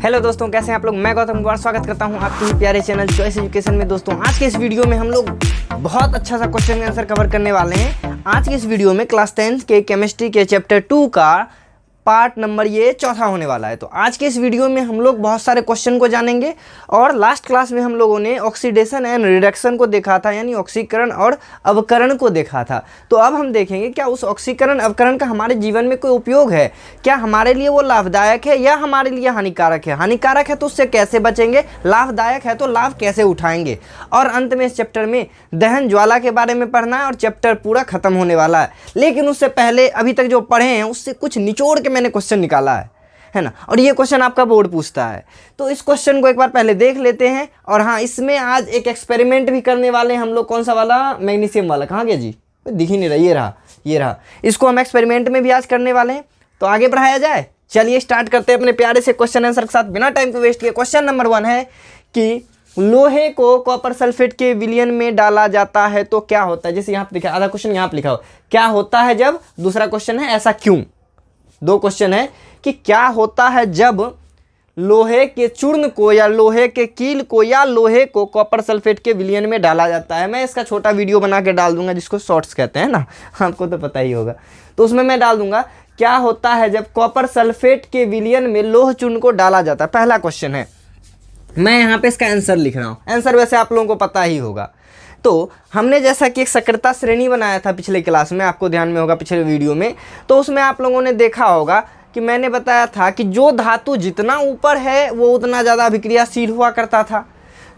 Hello दोस्तों, कैसे हैं आप लोग। मैं गौतम कुमार स्वागत करता हूं आपके ही प्यारे चैनल चॉइस एजुकेशन में। दोस्तों आज के इस वीडियो में हम लोग बहुत अच्छा सा क्वेश्चन आंसर कवर करने वाले हैं। आज के इस वीडियो में क्लास 10 के केमिस्ट्री के चैप्टर 2 का पार्ट नंबर ये चौथा होने वाला है। तो आज के इस वीडियो में हम लोग बहुत सारे क्वेश्चन को जानेंगे और लास्ट क्लास में हम लोगों ने ऑक्सीडेशन एंड रिडक्शन को देखा था, यानी ऑक्सीकरण और अवकरण को देखा था। तो अब हम देखेंगे क्या उस ऑक्सीकरण अवकरण का हमारे जीवन में कोई उपयोग है, क्या हमारे लिए वो लाभदायक है या हमारे लिए हानिकारक है। हानिकारक है तो उससे कैसे बचेंगे, लाभदायक है तो लाभ कैसे उठाएंगे। और अंत में इस चैप्टर में दहन ज्वाला के बारे में पढ़ना है और चैप्टर पूरा खत्म होने वाला है। लेकिन उससे पहले अभी तक जो पढ़े हैं उससे कुछ निचोड़ के मैंने क्वेश्चन निकाला है ना। और ये क्वेश्चन आपका बोर्ड पूछता है, तो इस क्वेश्चन को एक बार पहले देख लेते हैं। और हाँ, इसमें आज एक एक्सपेरिमेंट भी करने वाले हैं हम लोग। कौन सा वाला? मैग्नीशियम वाला। कहाँ गया जी, दिख ही नहीं रहा। ये रहा। इसको हम एक्सपेरिमेंट में भी आज करने वाले हैं। तो आगे बढ़ाया जाए, चलिए स्टार्ट करते हैं अपने प्यारे से क्वेश्चन आंसर के साथ बिना टाइम को वेस्ट किए। क्वेश्चन नंबर 1 है कि लोहे को कॉपर सल्फेट के विलयन में डाला जाता है तो क्या होता है। जैसे यहाँ पे लिखा, आधा क्वेश्चन यहाँ पे लिखा हो क्या होता है जब, दूसरा क्वेश्चन है ऐसा क्यों। दो क्वेश्चन है कि क्या होता है जब लोहे के चूर्ण को या लोहे के कील को या लोहे को कॉपर सल्फेट के विलयन में डाला जाता है। मैं इसका छोटा वीडियो बना के डाल दूंगा जिसको शॉर्ट्स कहते हैं ना, आपको तो पता ही होगा। तो उसमें मैं डाल दूंगा क्या होता है जब कॉपर सल्फेट के विलयन में लोह चूर्ण को डाला जाता है। पहला क्वेश्चन है, मैं यहाँ पे इसका आंसर लिख रहा हूँ। आंसर वैसे आप लोगों को पता ही होगा। तो हमने जैसा कि एक सक्रियता श्रेणी बनाया था पिछले क्लास में, आपको ध्यान में होगा पिछले वीडियो में, तो उसमें आप लोगों ने देखा होगा कि मैंने बताया था कि जो धातु जितना ऊपर है वो उतना ज़्यादा अभिक्रियाशील हुआ करता था।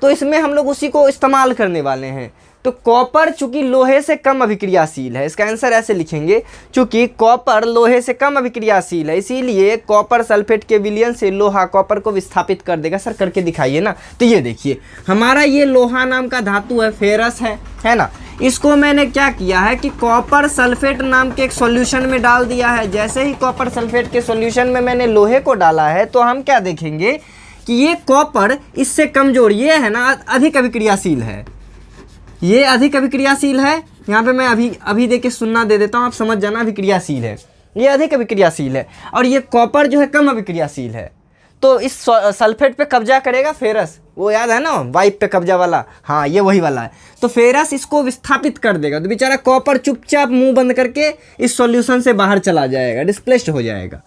तो इसमें हम लोग उसी को इस्तेमाल करने वाले हैं। तो कॉपर चूंकि लोहे से कम अभिक्रियाशील है, इसका आंसर ऐसे लिखेंगे, चूंकि कॉपर लोहे से कम अभिक्रियाशील है इसीलिए कॉपर सल्फेट के विलयन से लोहा कॉपर को विस्थापित कर देगा। सर करके दिखाइए ना। तो ये देखिए, हमारा ये लोहा नाम का धातु है, फेरस है ना। इसको मैंने क्या किया है कि कॉपर सल्फेट नाम के एक सॉल्यूशन में डाल दिया है। जैसे ही कॉपर सल्फेट के सॉल्यूशन में मैंने लोहे को डाला है तो हम क्या देखेंगे कि ये कॉपर इससे कमजोर, ये है ना, अधिक अभिक्रियाशील है। ये अधिक अभिक्रियाशील है। यहाँ पे मैं अभी देख के सुनना दे देता हूँ, आप समझ जाना। अभिक्रियाशील है, ये अधिक अभिक्रियाशील है। और ये कॉपर जो है कम अभिक्रियाशील है। तो इस सल्फेट पे कब्जा करेगा फेरस, वो याद है ना, वाइप पे कब्जा वाला। हाँ, ये वही वाला है। तो फेरस इसको विस्थापित कर देगा। तो बेचारा कॉपर चुपचाप मुंह बंद करके इस सॉल्यूशन से बाहर चला जाएगा, डिस्प्लेस्ड हो जाएगा।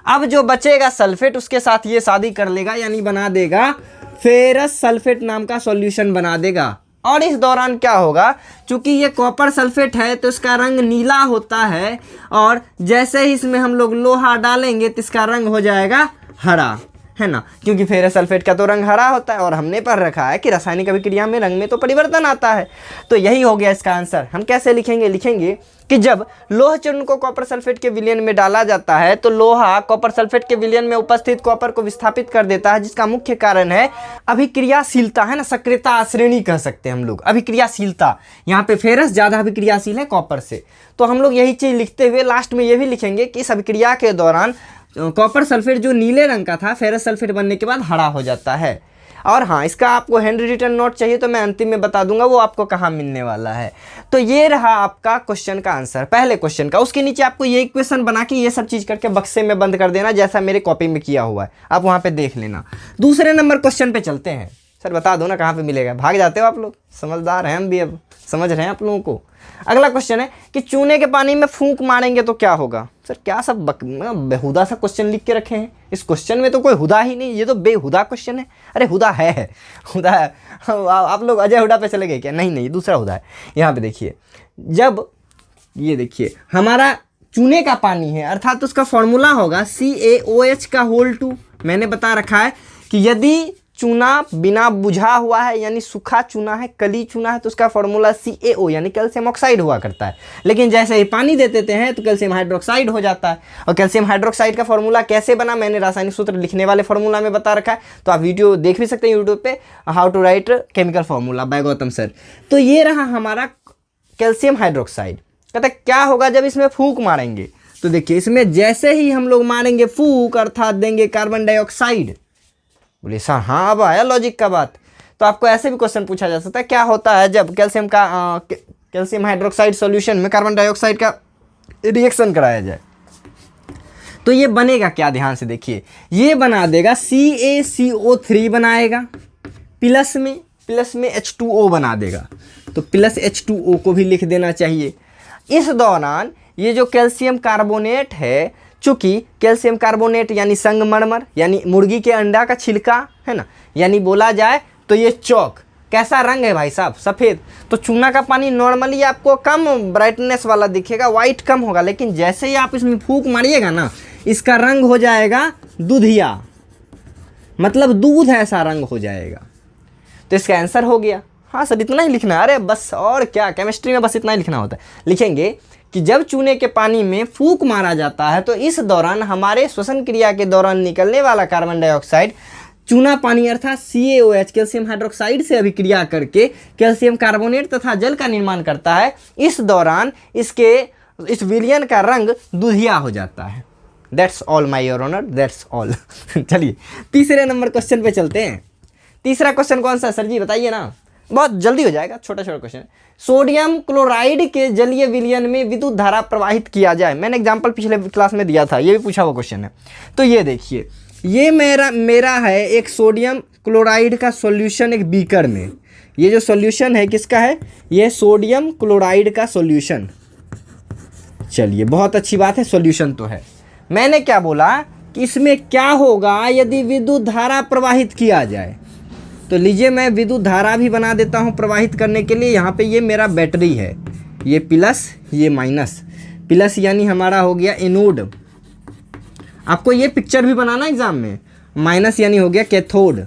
अब जो बचेगा सल्फेट, उसके साथ ये शादी कर लेगा, यानी बना देगा फेरस सल्फेट नाम का सॉल्यूशन बना देगा। और इस दौरान क्या होगा, चूंकि ये कॉपर सल्फेट है तो इसका रंग नीला होता है। और जैसे ही इसमें हम लोग लोहा डालेंगे तो इसका रंग हो जाएगा हरा, है ना, क्योंकि फेरस सल्फेट का तो रंग हरा होता है। और हमने पढ़ रखा है कि रासायनिक अभिक्रिया में रंग में तो परिवर्तन आता है। तो यही हो गया इसका आंसर। हम कैसे लिखेंगे कि जब लोह चूर्ण को कॉपर सल्फेट के विलयन में डाला जाता है तो लोहा कॉपर सल्फेट के विलयन में उपस्थित कॉपर को विस्थापित कर देता है, जिसका मुख्य कारण है अभिक्रियाशीलता, है ना, सक्रियता श्रेणी कह सकते हैं हम लोग। अभिक्रियाशीलता, यहाँ पे फेरस ज्यादा अभिक्रियाशील है कॉपर से। तो हम लोग यही चीज लिखते हुए लास्ट में ये भी लिखेंगे कि इस अभिक्रिया के दौरान कॉपर सल्फेट जो नीले रंग का था फेरस सल्फेट बनने के बाद हरा हो जाता है। और हाँ, इसका आपको हैंड रिटन नोट चाहिए तो मैं अंतिम में बता दूंगा वो आपको कहाँ मिलने वाला है। तो ये रहा आपका क्वेश्चन का आंसर, पहले क्वेश्चन का। उसके नीचे आपको ये इक्वेशन बना के ये सब चीज़ करके बक्से में बंद कर देना, जैसा मेरे कॉपी में किया हुआ है, आप वहाँ पे देख लेना। दूसरे नंबर क्वेश्चन पे चलते हैं। सर बता दो ना कहाँ पे मिलेगा, भाग जाते हो आप लोग, समझदार हैं हम भी, अब समझ रहे हैं आप लोगों को। अगला क्वेश्चन है कि चूने के पानी में फूंक मारेंगे तो क्या होगा। सर क्या सब बेहुदा सा क्वेश्चन लिख के रखे हैं। इस क्वेश्चन में तो कोई हुदा ही नहीं, ये तो बेहुदा क्वेश्चन है। अरे हुदा है, हुदा है। आप लोग अजय हुडा पे चले गए क्या? नहीं, दूसरा हुदा है। यहाँ पे देखिए, जब ये देखिए हमारा चूने का पानी है, अर्थात उसका फॉर्मूला होगा CaOH का होल 2। मैंने बता रखा है कि यदि चूना बिना बुझा हुआ है, यानी सूखा चूना है, कली चूना है, तो उसका फॉर्मूला CaO यानी कैल्शियम ऑक्साइड हुआ करता है। लेकिन जैसे ही पानी दे देते हैं तो कैल्शियम हाइड्रोक्साइड हो जाता है। और कैल्शियम हाइड्रोक्साइड का फॉर्मूला कैसे बना, मैंने रासायनिक सूत्र लिखने वाले फॉर्मूला में बता रखा है। तो आप वीडियो देख भी सकते हैं यूट्यूब पे, how to write chemical formula by Gautam sir. तो ये रहा हमारा कैल्शियम हाइड्रोक्साइड। कहता है क्या होगा जब इसमें फूंक मारेंगे। तो देखिए, इसमें जैसे ही हम लोग मारेंगे फूंक, अर्थात देंगे कार्बन डाइऑक्साइड। बोले सर हाँ, अब आया लॉजिक का बात। तो आपको ऐसे भी क्वेश्चन पूछा जा सकता है, क्या होता है जब कैल्शियम हाइड्रोक्साइड सॉल्यूशन में कार्बन डाइऑक्साइड का रिएक्शन कराया जाए। तो ये बनेगा क्या, ध्यान से देखिए, ये बना देगा CaCO3 बनाएगा, प्लस में H2O बना देगा, तो प्लस H2O को भी लिख देना चाहिए। इस दौरान ये जो कैल्शियम कार्बोनेट है, चूंकि कैल्शियम कार्बोनेट यानी संगमरमर यानी मुर्गी के अंडा का छिलका है ना, यानी बोला जाए तो ये चौक, कैसा रंग है भाई साहब, सफ़ेद। तो चूना का पानी नॉर्मली आपको कम ब्राइटनेस वाला दिखेगा, वाइट कम होगा, लेकिन जैसे ही आप इसमें फूंक मारिएगा ना, इसका रंग हो जाएगा दूधिया, मतलब दूध ऐसा रंग हो जाएगा। तो इसका आंसर हो गया। हाँ सर इतना ही लिखना है, अरे बस और क्या, केमिस्ट्री में बस इतना ही लिखना होता है। लिखेंगे कि जब चूने के पानी में फूंक मारा जाता है तो इस दौरान हमारे श्वसन क्रिया के दौरान निकलने वाला कार्बन डाइऑक्साइड चूना पानी अर्थात CaOH कैल्शियम हाइड्रोक्साइड से अभिक्रिया करके कैल्शियम कार्बोनेट तथा जल का निर्माण करता है। इस दौरान इस विलयन का रंग दूधिया हो जाता है। That's all my your honour, that's all. चलिए तीसरे नंबर क्वेश्चन पे चलते हैं। तीसरा क्वेश्चन कौन सा सर जी बताइए ना, बहुत जल्दी हो जाएगा, छोटा छोटा क्वेश्चन। सोडियम क्लोराइड के जलीय विलयन में विद्युत धारा प्रवाहित किया जाए। मैंने एग्जांपल पिछले क्लास में दिया था, ये भी पूछा हुआ क्वेश्चन है। तो ये देखिए, ये मेरा है एक सोडियम क्लोराइड का सॉल्यूशन एक बीकर में। ये जो सॉल्यूशन है किसका है, ये सोडियम क्लोराइड का सॉल्यूशन। चलिए बहुत अच्छी बात है, सॉल्यूशन तो है। मैंने क्या बोला कि इसमें क्या होगा यदि विद्युत धारा प्रवाहित किया जाए। तो लीजिए मैं विद्युत धारा भी बना देता हूँ प्रवाहित करने के लिए। यहाँ पे ये मेरा बैटरी है, ये प्लस ये माइनस, प्लस यानी हमारा हो गया एनोड। आपको ये पिक्चर भी बनाना एग्जाम में। माइनस यानी हो गया कैथोड,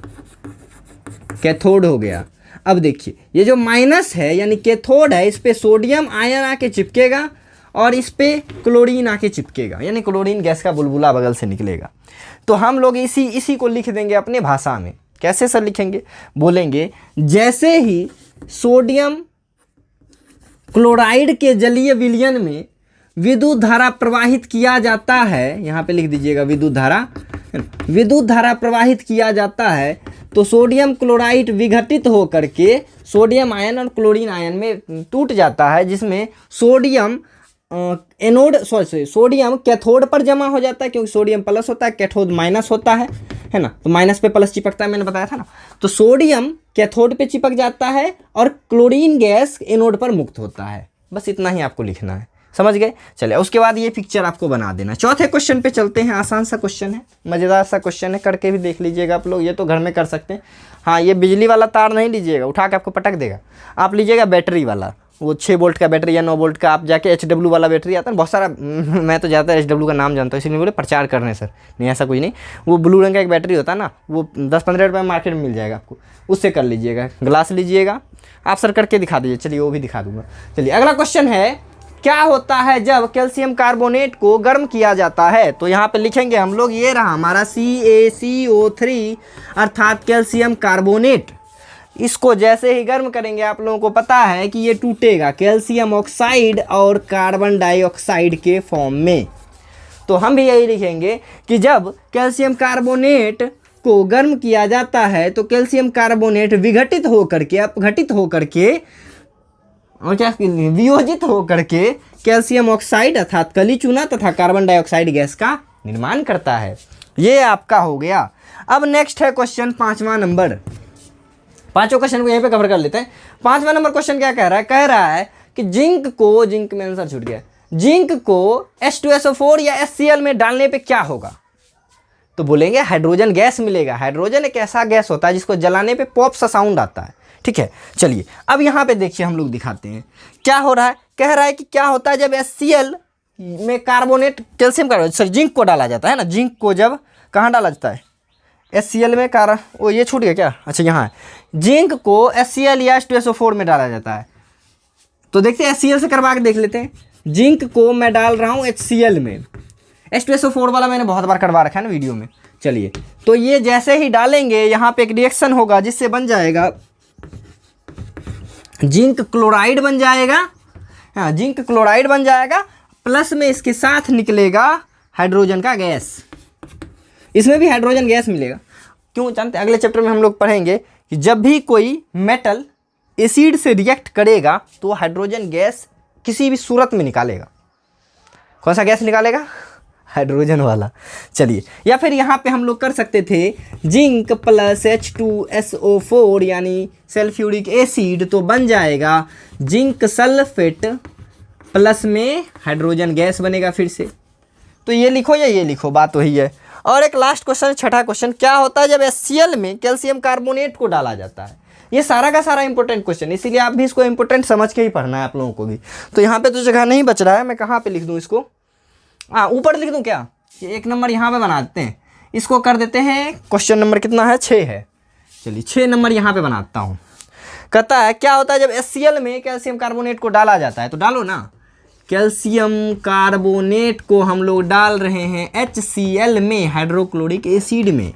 कैथोड हो गया। अब देखिए ये जो माइनस है यानी कैथोड है, इस पे सोडियम आयन आके चिपकेगा और इस पे क्लोरीन आके चिपकेगा, यानी क्लोरीन गैस का बुलबुला बगल से निकलेगा। तो हम लोग इसी को लिख देंगे अपने भाषा में। कैसे सर लिखेंगे, बोलेंगे जैसे ही सोडियम क्लोराइड के जलीय विलयन में विद्युत धारा प्रवाहित किया जाता है, यहाँ पे लिख दीजिएगा विद्युत धारा प्रवाहित किया जाता है, तो सोडियम क्लोराइड विघटित होकर के सोडियम आयन और क्लोरीन आयन में टूट जाता है, जिसमें सोडियम सोडियम कैथोड पर जमा हो जाता है, क्योंकि सोडियम प्लस होता है, कैथोड माइनस होता है ना, तो माइनस पे प्लस चिपकता है, मैंने बताया था ना। तो सोडियम कैथोड पे चिपक जाता है और क्लोरीन गैस एनोड पर मुक्त होता है। बस इतना ही आपको लिखना है, समझ गए। चलिए उसके बाद ये पिक्चर आपको बना देना। चौथे क्वेश्चन पे चलते हैं। आसान सा क्वेश्चन है, मज़ेदार सा क्वेश्चन है, करके भी देख लीजिएगा आप लोग, ये तो घर में कर सकते हैं। हाँ ये बिजली वाला तार नहीं लीजिएगा, उठा के आपको पटक देगा। आप लीजिएगा बैटरी वाला, वो 6 वोल्ट का बैटरी या 9 वोल्ट का। आप जाके HW वाला बैटरी आता है बहुत सारा, मैं तो ज़्यादातर HW का नाम जानता हूँ, इसीलिए बोले प्रचार कर रहे हैं सर, नहीं ऐसा कुछ नहीं। वो ब्लू रंग का एक बैटरी होता है ना, वो 10-15 रुपये में मार्केट में मिल जाएगा आपको, उससे कर लीजिएगा। ग्लास लीजिएगा आप सर, करके दिखा दीजिए। चलिए वो भी दिखा दूंगा। चलिए अगला क्वेश्चन है, क्या होता है जब कैल्शियम कार्बोनेट को गर्म किया जाता है। तो यहाँ पे लिखेंगे हम लोग, ये रहा हमारा CaCO3 अर्थात कैल्शियम कार्बोनेट। इसको जैसे ही गर्म करेंगे आप लोगों को पता है कि ये टूटेगा कैल्शियम ऑक्साइड और कार्बन डाइऑक्साइड के फॉर्म में। तो हम भी यही लिखेंगे कि जब कैल्शियम कार्बोनेट को गर्म किया जाता है तो कैल्शियम कार्बोनेट विघटित होकर के, अपघटित होकर के और क्या वियोजित होकर के कैल्शियम ऑक्साइड अर्थात कली चूना तथा कार्बन डाइऑक्साइड गैस का निर्माण करता है। ये आपका हो गया। अब नेक्स्ट है क्वेश्चन 5वां नंबर। पांचों क्वेश्चन को यहीं पे कवर कर लेते हैं। 5वां नंबर क्वेश्चन क्या कह रहा है कि जिंक में आंसर छूट गया, जिंक को H2SO4 या HCl में डालने पे क्या होगा। तो बोलेंगे हाइड्रोजन गैस मिलेगा। हाइड्रोजन एक ऐसा गैस होता है जिसको जलाने पे पॉप सा साउंड आता है, ठीक है। चलिए अब यहाँ पे देखिए हम लोग दिखाते हैं क्या हो रहा है। कह रहा है कि क्या होता है जब HCl में कार्बोनेट कैल्शियम कार्बोनेट जिंक को डाला जाता है ना, जिंक को जब कहाँ डाला जाता है, HCl में ये छूट गया क्या, अच्छा यहाँ है। जिंक को HCl या H2SO4 में डाला जाता है। तो देखते हैं HCl से करवा के देख लेते हैं। जिंक को मैं डाल रहा हूँ HCl में, H2SO4 वाला मैंने बहुत बार करवा रखा है ना वीडियो में। चलिए तो ये जैसे ही डालेंगे यहाँ पे एक रिएक्शन होगा जिससे बन जाएगा जिंक क्लोराइड बन जाएगा। हाँ जिंक क्लोराइड बन जाएगा, प्लस में इसके साथ निकलेगा हाइड्रोजन का गैस। इसमें भी हाइड्रोजन गैस मिलेगा। क्यों जानते हैं, अगले चैप्टर में हम लोग पढ़ेंगे कि जब भी कोई मेटल एसिड से रिएक्ट करेगा तो हाइड्रोजन गैस किसी भी सूरत में निकालेगा। कौन सा गैस निकालेगा, हाइड्रोजन वाला। चलिए, या फिर यहाँ पे हम लोग कर सकते थे जिंक प्लस H2SO4 यानी सल्फ्यूरिक एसिड, तो बन जाएगा जिंक सल्फेट प्लस में हाइड्रोजन गैस बनेगा फिर से। तो ये लिखो या ये लिखो, बात वही है। और एक लास्ट क्वेश्चन, छठा क्वेश्चन, क्या होता है जब HCl में कैल्शियम कार्बोनेट को डाला जाता है? ये सारा का सारा इंपॉर्टेंट क्वेश्चन, इसीलिए आप भी इसको इंपॉर्टेंट समझ के ही पढ़ना है आप लोगों को भी। तो यहाँ पे तो जगह नहीं बच रहा है, मैं कहाँ पे लिख दूँ इसको? ऊपर लिख दूँ क्या? ये 1 नंबर यहाँ पे बना देते हैं, इसको कर देते हैं क्वेश्चन नंबर कितना है, 6 है। चलिए 6 नंबर यहाँ पे बनाता हूँ। कहता है क्या होता है जब HCl में कैल्शियम कार्बोनेट को डाला जाता है? तो डालो ना, कैल्शियम कार्बोनेट को हम लोग डाल रहे हैं HCl में, हाइड्रोक्लोरिक एसिड में।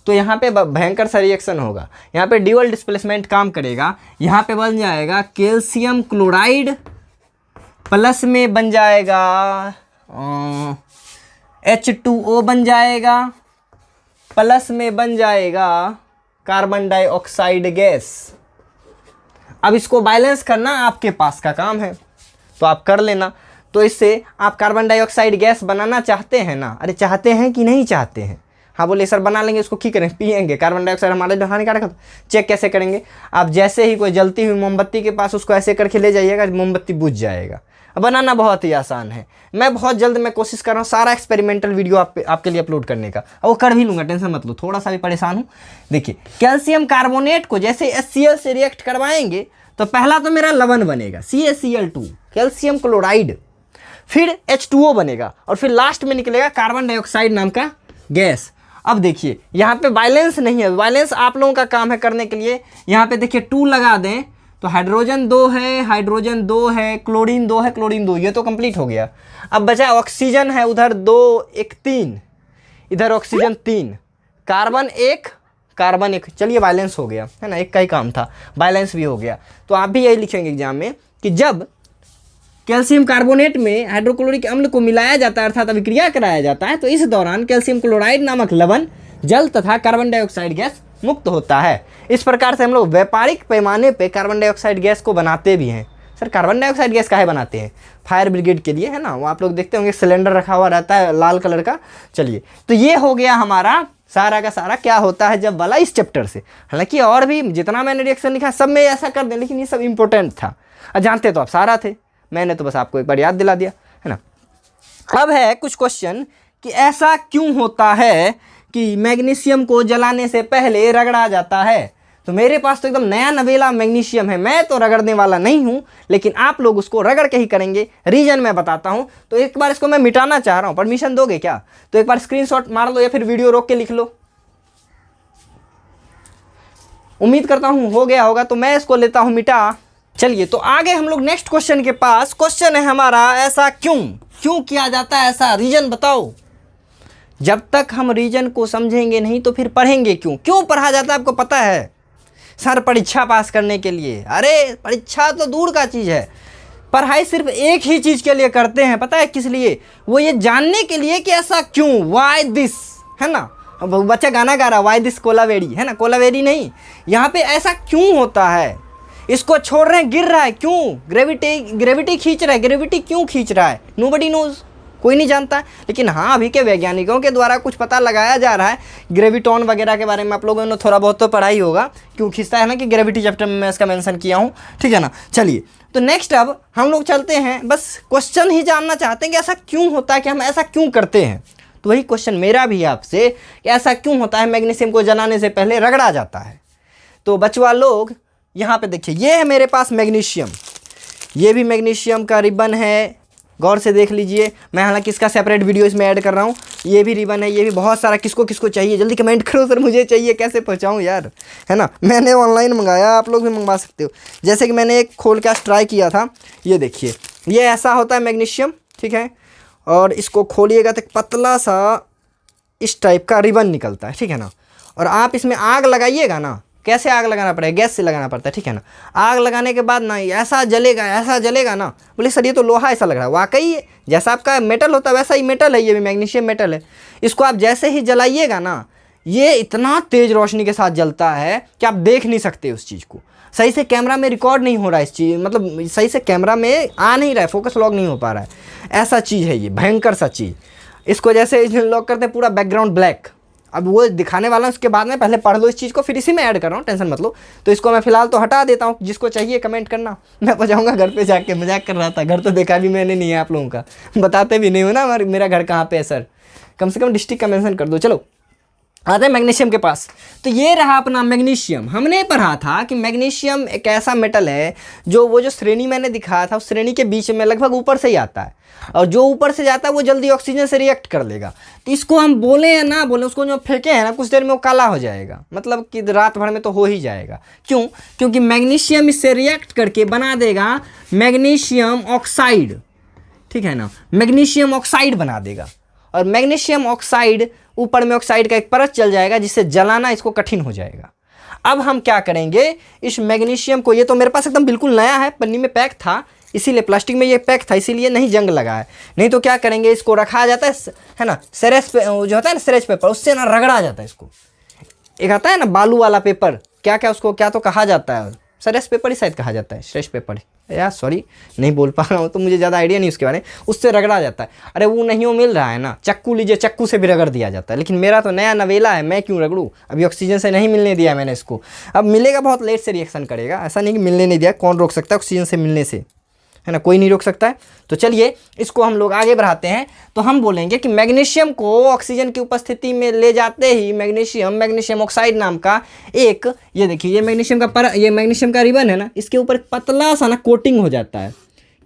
तो यहाँ पे भयंकर सा रिएक्शन होगा, यहाँ पे ड्यूअल डिस्प्लेसमेंट काम करेगा। यहाँ पे बन जाएगा कैल्शियम क्लोराइड प्लस में बन जाएगा H2O बन जाएगा, प्लस में बन जाएगा कार्बन डाइऑक्साइड गैस। अब इसको बैलेंस करना आपके पास का काम है, तो आप कर लेना। तो इससे आप कार्बन डाइऑक्साइड गैस बनाना चाहते हैं ना? अरे चाहते हैं कि नहीं चाहते हैं? हाँ बोले सर बना लेंगे, उसको क्या करें? पिएंगे। कार्बन डाइऑक्साइड हमारे हानिकारक है। चेक कैसे करेंगे? आप जैसे ही कोई जलती हुई मोमबत्ती के पास उसको ऐसे करके ले जाइएगा, मोमबत्ती बुझ जाएगा। बनाना बहुत ही आसान है। मैं बहुत जल्द मैं कोशिश कर रहा हूँ सारा एक्सपेरिमेंटल वीडियो आपके लिए अपलोड करने का, और वो कर भी लूँगा, टेंशन मत लो। थोड़ा सा भी परेशान हूँ। देखिए कैल्शियम कार्बोनेट को जैसे HCl से रिएक्ट करवाएंगे तो पहला तो मेरा लवण बनेगा CaCl2 कैल्शियम क्लोराइड, फिर H2O बनेगा, और फिर लास्ट में निकलेगा कार्बन डाइऑक्साइड नाम का गैस। अब देखिए यहाँ पे बैलेंस नहीं है, बैलेंस आप लोगों का काम है करने के लिए। यहाँ पे देखिए 2 लगा दें तो हाइड्रोजन 2 है, हाइड्रोजन 2 है, क्लोरीन 2 है, क्लोरीन 2, ये तो कंप्लीट हो गया। अब बचा ऑक्सीजन है, उधर 2 1 3, इधर ऑक्सीजन 3, कार्बन 1 कार्बन 1। चलिए बैलेंस हो गया है ना, एक का ही काम था, बैलेंस भी हो गया। तो आप भी यही लिखेंगे एग्जाम में कि जब कैल्शियम कार्बोनेट में हाइड्रोक्लोरिक अम्ल को मिलाया जाता है अर्थात अभिक्रिया कराया जाता है, तो इस दौरान कैल्शियम क्लोराइड नामक लवण जल तथा कार्बन डाइऑक्साइड गैस मुक्त होता है। इस प्रकार से हम लोग व्यापारिक पैमाने पे कार्बन डाइऑक्साइड गैस को बनाते भी हैं। सर कार्बन डाइऑक्साइड गैस काहे बनाते हैं? फायर ब्रिगेड के लिए है ना, वो आप लोग देखते होंगे सिलेंडर रखा हुआ रहता है लाल कलर का। चलिए तो ये हो गया हमारा सारा का सारा क्या होता है जब वाला इस चैप्टर से। हालांकि और भी जितना मैंने रिएक्शन लिखा सब में ऐसा कर दें, लेकिन ये सब इंपॉर्टेंट था, जानते तो आप सारा थे, मैंने तो बस आपको एक बार याद दिला दिया है ना। अब है कुछ क्वेश्चन कि ऐसा क्यों होता है कि मैग्नीशियम को जलाने से पहले रगड़ा जाता है। तो मेरे पास तो एकदम नया नवेला मैग्नीशियम है, मैं तो रगड़ने वाला नहीं हूं, लेकिन आप लोग उसको रगड़ के ही करेंगे। रीजन मैं बताता हूं। तो एक बार इसको मैं मिटाना चाह रहा हूं, परमिशन दोगे क्या? तो एक बार स्क्रीनशॉट मार लो या फिर वीडियो रोक के लिख लो। उम्मीद करता हूं हो गया होगा, तो मैं इसको लेता हूं मिटा। चलिए तो आगे हम लोग नेक्स्ट क्वेश्चन के पास। क्वेश्चन है हमारा ऐसा क्यों किया जाता है ऐसा, रीजन बताओ। जब तक हम रीजन को समझेंगे नहीं तो फिर पढ़ेंगे क्यों पढ़ा जाता है? आपको पता है सर परीक्षा पास करने के लिए। अरे परीक्षा तो दूर का चीज़ है, पढ़ाई सिर्फ एक ही चीज़ के लिए करते हैं, पता है किस लिए? वो ये जानने के लिए कि ऐसा क्यों, वाई दिस, है ना। अब बच्चा गाना गा रहा वाई दिस कोलावेरी, है ना, कोलावेरी नहीं, यहाँ पे ऐसा क्यों होता है। इसको छोड़ रहे हैं, गिर रहा है, क्यों? ग्रेविटी खींच रहा है, ग्रेविटी क्यों खींच रहा है? नोबडी नोज, कोई नहीं जानता। लेकिन हाँ अभी के वैज्ञानिकों के द्वारा कुछ पता लगाया जा रहा है। ग्रेविटॉन वगैरह के बारे में आप लोगों ने थोड़ा बहुत तो पढ़ा ही होगा, क्यों खींचता है ना, कि ग्रेविटी चैप्टर में मैं इसका मेंशन किया हूँ, ठीक है ना। चलिए तो नेक्स्ट अब हम लोग चलते हैं, बस क्वेश्चन ही जानना चाहते हैं कि ऐसा क्यों होता है, कि हम ऐसा क्यों करते हैं। तो वही क्वेश्चन मेरा भी आपसे कि ऐसा क्यों होता है मैग्नीशियम को जलाने से पहले रगड़ा जाता है। तो बचवा लोग यहाँ पे देखिए, ये है मेरे पास मैग्नीशियम, ये भी मैग्नीशियम का रिबन है, गौर से देख लीजिए। मैं हालांकि इसका सेपरेट वीडियो इसमें ऐड कर रहा हूँ। ये भी रिबन है, ये भी बहुत सारा। किसको किसको चाहिए जल्दी कमेंट करो सर, मुझे चाहिए, कैसे पहुँचाऊँ यार, है ना। मैंने ऑनलाइन मंगाया, आप लोग भी मंगवा सकते हो। जैसे कि मैंने एक खोल के ट्राई किया था, ये देखिए, ये ऐसा होता है मैग्नीशियम, ठीक है। और इसको खोलिएगा तो पतला सा इस टाइप का रिबन निकलता है, ठीक है ना। और आप इसमें आग लगाइएगा ना, कैसे आग लगाना पड़ेगा? गैस से लगाना पड़ता है, ठीक है ना। आग लगाने के बाद ना ऐसा जलेगा ना। बोले सर ये तो लोहा ऐसा लग रहा है, वाकई जैसा आपका मेटल होता है वैसा ही मेटल है, ये भी मैग्नीशियम मेटल है। इसको आप जैसे ही जलाइएगा ना, ये इतना तेज़ रोशनी के साथ जलता है कि आप देख नहीं सकते उस चीज़ को। सही से कैमरा में रिकॉर्ड नहीं हो रहा है इस चीज़, मतलब सही से कैमरा में आ नहीं रहा है, फोकस लॉग नहीं हो पा रहा है। ऐसा चीज़ है ये, भयंकर सा चीज़। इसको जैसे लॉक करते हैं पूरा बैकग्राउंड ब्लैक। अब वो दिखाने वाला हूँ, उसके बाद में पहले पढ़ लो इस चीज़ को, फिर इसी में ऐड कर रहा हूँ, टेंशन मत लो। तो इसको मैं फिलहाल तो हटा देता हूँ, जिसको चाहिए कमेंट करना, मैं बजाऊँगा घर पे जाके। मजाक कर रहा था, घर तो देखा भी मैंने नहीं है आप लोगों का, बताते भी नहीं हो ना मेरा घर कहाँ पे है सर, कम से कम डिस्ट्रिक्ट का मेंशन कर दो। चलो आते हैं मैग्नीशियम के पास। तो ये रहा अपना मैग्नीशियम। हमने पढ़ा था कि मैग्नीशियम एक ऐसा मेटल है जो वो जो श्रेणी मैंने दिखाया था उस श्रेणी के बीच में लगभग ऊपर से ही आता है, और जो ऊपर से जाता है वो जल्दी ऑक्सीजन से रिएक्ट कर लेगा। तो इसको हम बोले या ना बोले, उसको जो फेंके हैं ना कुछ देर में वो काला हो जाएगा, मतलब कि रात भर में तो हो ही जाएगा। क्यों? क्योंकि मैग्नीशियम इससे रिएक्ट करके बना देगा मैग्नीशियम ऑक्साइड, ठीक है ना, मैग्नीशियम ऑक्साइड बना देगा। और मैग्नीशियम ऑक्साइड, ऊपर में ऑक्साइड का एक परत चल जाएगा जिससे जलाना इसको कठिन हो जाएगा। अब हम क्या करेंगे, इस मैग्नीशियम को, ये तो मेरे पास एकदम बिल्कुल नया है, पन्नी में पैक था, इसीलिए प्लास्टिक में ये पैक था, इसीलिए नहीं जंग लगा है। नहीं तो क्या करेंगे, इसको रखा जाता है ना, सेरेस पे जो होता है ना, सेरेज पेपर, उससे ना रगड़ा जाता है इसको। एक आता है ना बालू वाला पेपर, क्या क्या उसको क्या तो कहा जाता है, सेरेस पेपर ही शायद कहा जाता है, सेरेस पेपर यार, सॉरी नहीं बोल पा रहा हूँ, तो मुझे ज़्यादा आइडिया नहीं उसके बारे में। उससे रगड़ा जाता है। अरे वो नहीं, वो मिल रहा है ना, चक्कू लीजिए, चक्कू से भी रगड़ दिया जाता है। लेकिन मेरा तो नया नवेला है, मैं क्यों रगड़ूँ, अभी ऑक्सीजन से नहीं मिलने दिया मैंने इसको। अब मिलेगा, बहुत लेट से रिएक्शन करेगा, ऐसा नहीं कि मिलने नहीं दिया, कौन रोक सकता है ऑक्सीजन से मिलने से, है ना, कोई नहीं रोक सकता है। तो चलिए इसको हम लोग आगे बढ़ाते हैं। तो हम बोलेंगे कि मैग्नीशियम को ऑक्सीजन की उपस्थिति में ले जाते ही मैग्नीशियम ऑक्साइड नाम का एक, ये देखिए, ये मैग्नीशियम का रिबन है ना, इसके ऊपर पतला सा ना कोटिंग हो जाता है।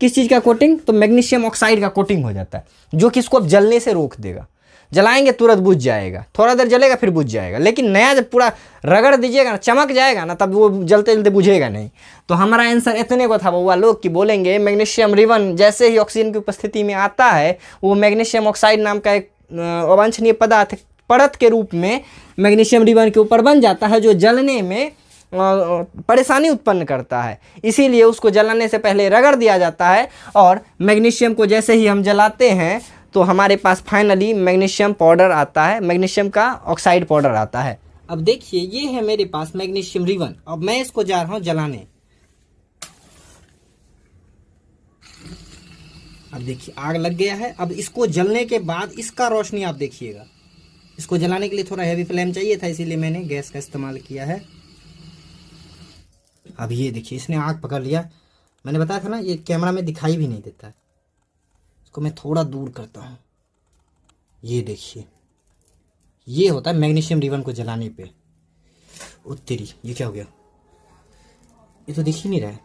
किस चीज़ का कोटिंग? तो मैग्नीशियम ऑक्साइड का कोटिंग हो जाता है, जो कि इसको अब जलने से रोक देगा। जलाएंगे तुरंत बुझ जाएगा, थोड़ा देर जलेगा फिर बुझ जाएगा। लेकिन नया जब पूरा रगड़ दीजिएगा ना, चमक जाएगा ना, तब वो जलते जलते बुझेगा नहीं। तो हमारा आंसर इतने को था बउआ लोग कि बोलेंगे मैग्नीशियम रिबन जैसे ही ऑक्सीजन की उपस्थिति में आता है, वो मैग्नीशियम ऑक्साइड नाम का एक अवांछनीय पदार्थ परत के रूप में मैग्नीशियम रिबन के ऊपर बन जाता है, जो जलने में परेशानी उत्पन्न करता है। इसीलिए उसको जलाने से पहले रगड़ दिया जाता है, और मैग्नीशियम को जैसे ही हम जलाते हैं तो हमारे पास फाइनली मैग्नीशियम पाउडर आता है, मैग्नीशियम का ऑक्साइड पाउडर आता है। अब देखिए ये है मेरे पास मैग्नीशियम रिबन। अब मैं इसको जा रहा हूं जलाने। अब देखिए आग लग गया है। अब इसको जलने के बाद इसका रोशनी आप देखिएगा। इसको जलाने के लिए थोड़ा हैवी फ्लेम चाहिए था, इसीलिए मैंने गैस का इस्तेमाल किया है। अब ये देखिए इसने आग पकड़ लिया। मैंने बताया था ना, ये कैमरा में दिखाई भी नहीं देता है। इसको मैं थोड़ा दूर करता हूँ। ये देखिए, ये होता है मैग्नीशियम रिबन को जलाने पे। उत्तरी, ये क्या हो गया? ये तो दिख ही नहीं रहा है,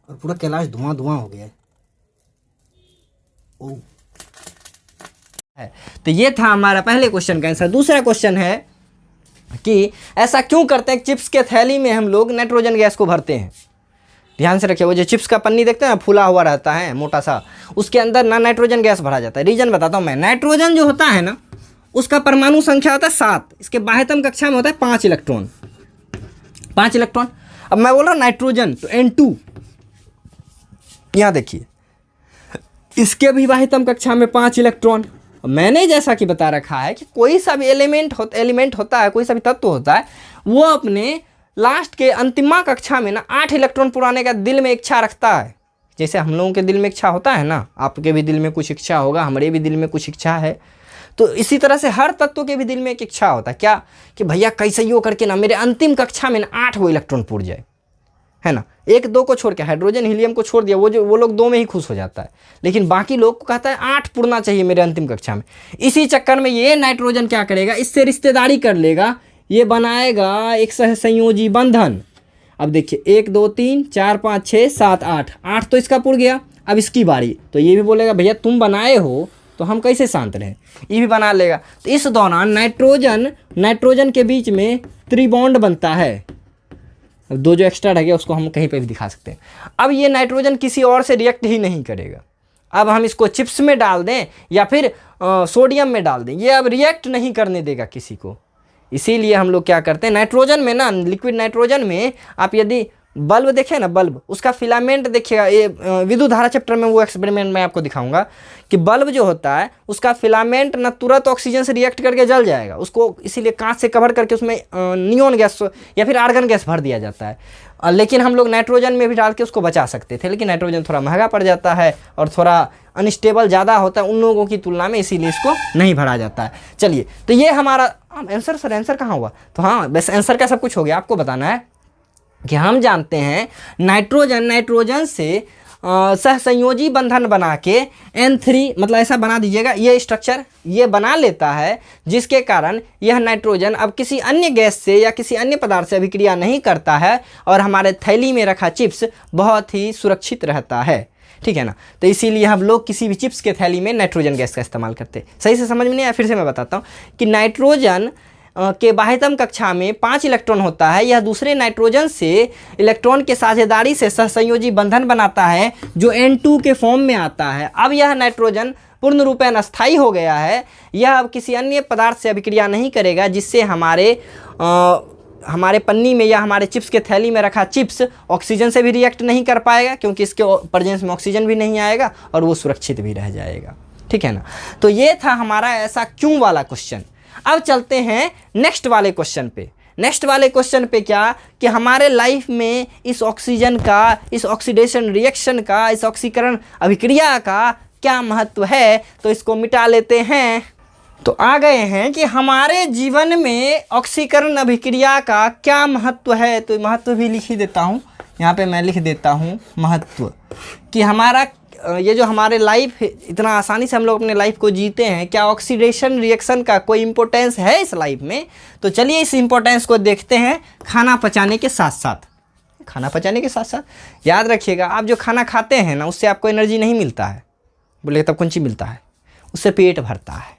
और पूरा कैलाश धुआं धुआं हो गया है। ओह, तो ये था हमारा पहले क्वेश्चन का आंसर। दूसरा क्वेश्चन है कि ऐसा क्यों करते हैं, चिप्स के थैली में हम लोग नाइट्रोजन गैस को भरते हैं। ध्यान से रखिए, वो जो चिप्स का पन्नी देखते हैं ना, फूला हुआ रहता है मोटा सा, उसके अंदर ना नाइट्रोजन गैस भरा जाता है। रीजन बताता हूँ मैं। नाइट्रोजन जो होता है ना, उसका परमाणु संख्या होता है 7, इसके बाह्यतम कक्षा में होता है 5 इलेक्ट्रॉन। 5 इलेक्ट्रॉन। अब मैं बोल रहा हूँ नाइट्रोजन, तो N2, यहाँ देखिए, इसके भी बाह्यतम कक्षा में 5 इलेक्ट्रॉन। मैंने जैसा कि बता रखा है कि कोई सा भी एलिमेंट होता है, कोई सा भी तत्व होता है, वो अपने लास्ट के अंतिमा कक्षा में ना 8 इलेक्ट्रॉन पुराने का दिल में इच्छा रखता है। जैसे हम लोगों के दिल में इच्छा होता है ना, आपके भी दिल में कुछ इच्छा होगा, हमारे भी दिल में कुछ इच्छा है। तो इसी तरह से हर तत्व के भी दिल में एक इच्छा होता है, क्या कि भैया कैसे ही करके ना मेरे अंतिम कक्षा में ना 8 वो इलेक्ट्रॉन पुर जाए, है ना। 1-2 को छोड़ के, हाइड्रोजन हीलियम को छोड़ दिया, वो लोग 2 में ही खुश हो जाता है। लेकिन बाकी लोग को कहता है 8 पुरना चाहिए मेरे अंतिम कक्षा में। इसी चक्कर में ये नाइट्रोजन क्या करेगा, इससे रिश्तेदारी कर लेगा, ये बनाएगा एक सहसंयोजी बंधन। अब देखिए 1 2 3 4 5 6 7 8 तो इसका पुर गया। अब इसकी बारी, तो ये भी बोलेगा भैया तुम बनाए हो तो हम कैसे शांत रहें, ये भी बना लेगा। तो इस दौरान नाइट्रोजन के बीच में त्रिबॉन्ड बनता है। अब 2 जो एक्स्ट्रा रह गया उसको हम कहीं पे भी दिखा सकते हैं। अब ये नाइट्रोजन किसी और से रिएक्ट ही नहीं करेगा। अब हम इसको चिप्स में डाल दें या फिर सोडियम में डाल दें, ये अब रिएक्ट नहीं करने देगा किसी को। इसीलिए हम लोग क्या करते हैं, नाइट्रोजन में ना, लिक्विड नाइट्रोजन में आप यदि बल्ब देखें ना, बल्ब उसका फिलामेंट देखिएगा। ये विद्युत धारा चैप्टर में वो एक्सपेरिमेंट मैं आपको दिखाऊंगा कि बल्ब जो होता है उसका फिलामेंट ना तुरंत ऑक्सीजन से रिएक्ट करके जल जाएगा। उसको इसीलिए कांच से कवर करके उसमें नियोन गैस या फिर आर्गन गैस भर दिया जाता है। लेकिन हम लोग नाइट्रोजन में भी डाल के उसको बचा सकते थे, लेकिन नाइट्रोजन थोड़ा महंगा पड़ जाता है और थोड़ा अनस्टेबल ज़्यादा होता है उन लोगों की तुलना में, इसीलिए इसको नहीं भरा जाता है। चलिए, तो ये हमारा आंसर। सर आंसर कहाँ हुआ? तो हाँ, बस आंसर का सब कुछ हो गया। आपको बताना है कि हम जानते हैं नाइट्रोजन से सहसंयोजी बंधन बना के N3, मतलब ऐसा बना दीजिएगा, ये स्ट्रक्चर ये बना लेता है, जिसके कारण यह नाइट्रोजन अब किसी अन्य गैस से या किसी अन्य पदार्थ से अभिक्रिया नहीं करता है और हमारे थैली में रखा चिप्स बहुत ही सुरक्षित रहता है। ठीक है ना? तो इसीलिए हम लोग किसी भी चिप्स के थैली में नाइट्रोजन गैस का इस्तेमाल करते हैं। सही से समझ में नहीं आया? फिर से मैं बताता हूँ कि नाइट्रोजन के बाह्यतम कक्षा में 5 इलेक्ट्रॉन होता है। यह दूसरे नाइट्रोजन से इलेक्ट्रॉन के साझेदारी से सहसंयोजी बंधन बनाता है जो N2 के फॉर्म में आता है। अब यह नाइट्रोजन पूर्ण रूपेण अस्थायी हो गया है। यह अब किसी अन्य पदार्थ से अभिक्रिया नहीं करेगा, जिससे हमारे पन्नी में या हमारे चिप्स के थैली में रखा चिप्स ऑक्सीजन से भी रिएक्ट नहीं कर पाएगा, क्योंकि इसके प्रेजेंस में ऑक्सीजन भी नहीं आएगा और वो सुरक्षित भी रह जाएगा। ठीक है ना? तो ये था हमारा ऐसा क्यों वाला क्वेश्चन। अब चलते हैं नेक्स्ट वाले क्वेश्चन पे। नेक्स्ट वाले क्वेश्चन पे क्या कि हमारे लाइफ में इस ऑक्सीजन का, इस ऑक्सीडेशन रिएक्शन का, इस ऑक्सीकरण अभिक्रिया का क्या महत्व है, तो इसको मिटा लेते हैं। तो आ गए हैं कि हमारे जीवन में ऑक्सीकरण अभिक्रिया का क्या महत्व है। तो महत्व भी लिख ही देता हूँ, यहाँ पे मैं लिख देता हूँ महत्व, कि हमारा ये जो हमारे लाइफ इतना आसानी से हम लोग अपने लाइफ को जीते हैं, क्या ऑक्सीडेशन रिएक्शन का कोई इम्पोर्टेंस है इस लाइफ में? तो चलिए इस इम्पोर्टेंस को देखते हैं खाना पचाने के साथ साथ। खाना पचाने के साथ साथ याद रखिएगा, आप जो खाना खाते हैं ना, उससे आपको एनर्जी नहीं मिलता है। बोले तब कौन चीज़ मिलता है? उससे पेट भरता है।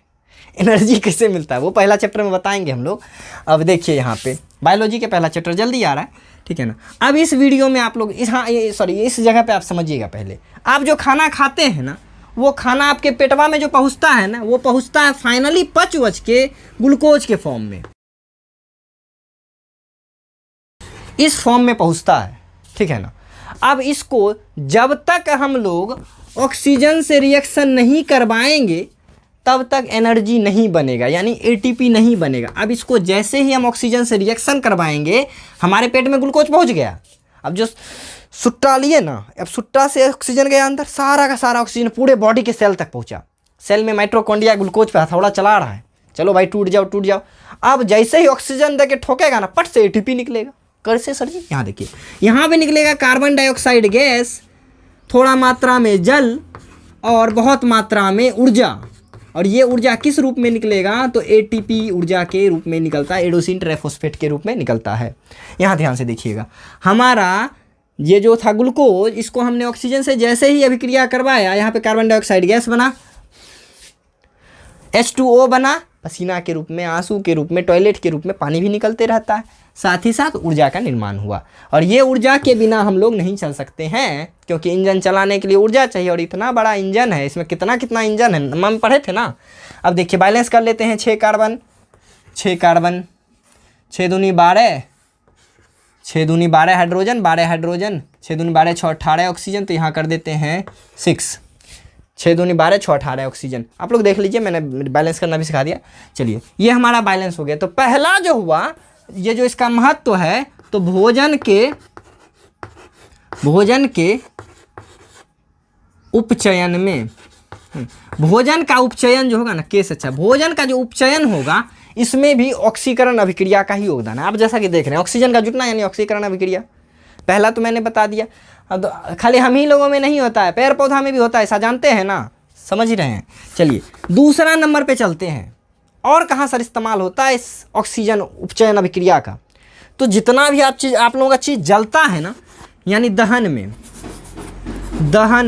एनर्जी कैसे मिलता है वो पहला चैप्टर में बताएंगे हम लोग। अब देखिए यहाँ पे बायोलॉजी के पहला चैप्टर जल्दी आ रहा है। ठीक है ना? अब इस वीडियो में आप लोग इस जगह पे आप समझिएगा। पहले आप जो खाना खाते हैं ना, वो खाना आपके पेटवा में जो पहुंचता है ना, वो पहुंचता है फाइनली पच वच के ग्लूकोज के फॉर्म में, इस फॉर्म में पहुंचता है। ठीक है ना? अब इसको जब तक हम लोग ऑक्सीजन से रिएक्शन नहीं करवाएंगे तब तक एनर्जी नहीं बनेगा, यानी एटीपी नहीं बनेगा। अब इसको जैसे ही हम ऑक्सीजन से रिएक्शन करवाएंगे, हमारे पेट में ग्लूकोज पहुंच गया। अब जो सुट्टा लिए ना, अब सुट्टा से ऑक्सीजन गया अंदर, सारा का सारा ऑक्सीजन पूरे बॉडी के सेल तक पहुंचा। सेल में माइटोकॉन्ड्रिया ग्लूकोज पे हथौड़ा चला रहा है, चलो भाई टूट जाओ टूट जाओ। अब जैसे ही ऑक्सीजन देके ठोकेगा ना, पट से एटीपी निकलेगा। कैसे सर जी? यहाँ देखिए, यहाँ पे निकलेगा कार्बन डाइऑक्साइड गैस, थोड़ा मात्रा में जल और बहुत मात्रा में ऊर्जा। और ये ऊर्जा किस रूप में निकलेगा? तो एटीपी ऊर्जा के रूप में निकलता है, एडोसिन ट्राइफॉस्फेट के रूप में निकलता है। यहाँ ध्यान से देखिएगा, हमारा ये जो था ग्लूकोज, इसको हमने ऑक्सीजन से जैसे ही अभिक्रिया करवाया, यहाँ पे कार्बन डाइऑक्साइड गैस बना, H2O बना, पसीना के रूप में, आंसू के रूप में, टॉयलेट के रूप में पानी भी निकलते रहता है। साथ ही साथ ऊर्जा का निर्माण हुआ। और ये ऊर्जा के बिना हम लोग नहीं चल सकते हैं, क्योंकि इंजन चलाने के लिए ऊर्जा चाहिए। और इतना बड़ा इंजन है, इसमें कितना कितना इंजन है, हम पढ़े थे ना। अब देखिए बैलेंस कर लेते हैं। 6 कार्बन 6 दूनी 12, 6 दूनी 12 हाइड्रोजन, 12 हाइड्रोजन, 6 दूनी 12 6 18 ऑक्सीजन। तो यहाँ कर देते हैं 6, 6 दूनी 12 6 18 ऑक्सीजन। आप लोग देख लीजिए, मैंने बैलेंस करना भी सिखा दिया। चलिए ये हमारा बैलेंस हो गया। तो पहला जो हुआ, ये जो इसका महत्व है, तो भोजन के उपचयन में, भोजन का उपचयन जो होगा ना, केस अच्छा, भोजन का जो उपचयन होगा, इसमें भी ऑक्सीकरण अभिक्रिया का ही योगदान है। आप जैसा कि देख रहे हैं, ऑक्सीजन का जुटना यानी ऑक्सीकरण अभिक्रिया। पहला तो मैंने बता दिया। अब तो खाली हम ही लोगों में नहीं होता है, पेड़ पौधा में भी होता है, ऐसा जानते हैं ना, समझ ही रहे हैं। चलिए दूसरा नंबर पे चलते हैं। और कहाँ सर इस्तेमाल होता है इस ऑक्सीजन उपचयन अभिक्रिया का? तो जितना भी आप लोगों का चीज़ जलता है ना, यानी दहन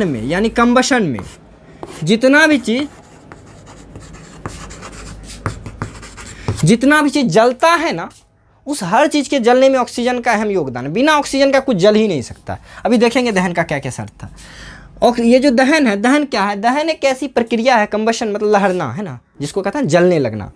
में यानी कंबशन में, जितना भी चीज़ जलता है ना, उस हर चीज़ के जलने में ऑक्सीजन का अहम योगदान है। बिना ऑक्सीजन का कुछ जल ही नहीं सकता। अभी देखेंगे दहन का क्या क्या शर्त था। और ये जो दहन है, दहन क्या है? दहन एक ऐसी प्रक्रिया है, कंबशन मतलब लहरना है ना, जिसको कहते हैं जलने लगना।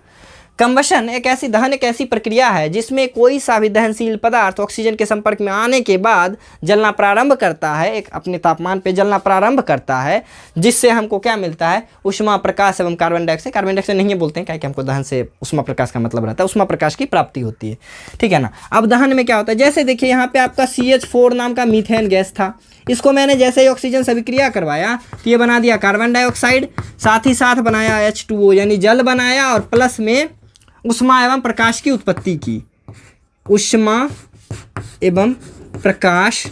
कंबशन दहन एक ऐसी प्रक्रिया है जिसमें कोई सा भी दहनशील पदार्थ ऑक्सीजन के संपर्क में आने के बाद जलना प्रारंभ करता है, एक अपने तापमान पे जलना प्रारंभ करता है, जिससे हमको क्या मिलता है, ऊष्मा प्रकाश एवं कार्बन डाइऑक्साइड। कार्बन डाइऑक्साइड नहीं बोलते हैं, क्या कि हमको दहन से ऊष्मा प्रकाश का मतलब रहता है, ऊष्मा प्रकाश की प्राप्ति होती है, ठीक है ना। अब दहन में क्या होता है, जैसे देखिए यहाँ पे आपका CH4 नाम का मीथेन गैस था, इसको मैंने जैसे ही ऑक्सीजन से अभिक्रिया करवाया तो ये बना दिया कार्बन डाइऑक्साइड, साथ ही साथ बनाया H2O यानी जल बनाया, और प्लस में ऊष्मा एवं प्रकाश की उत्पत्ति की, ऊष्मा एवं प्रकाश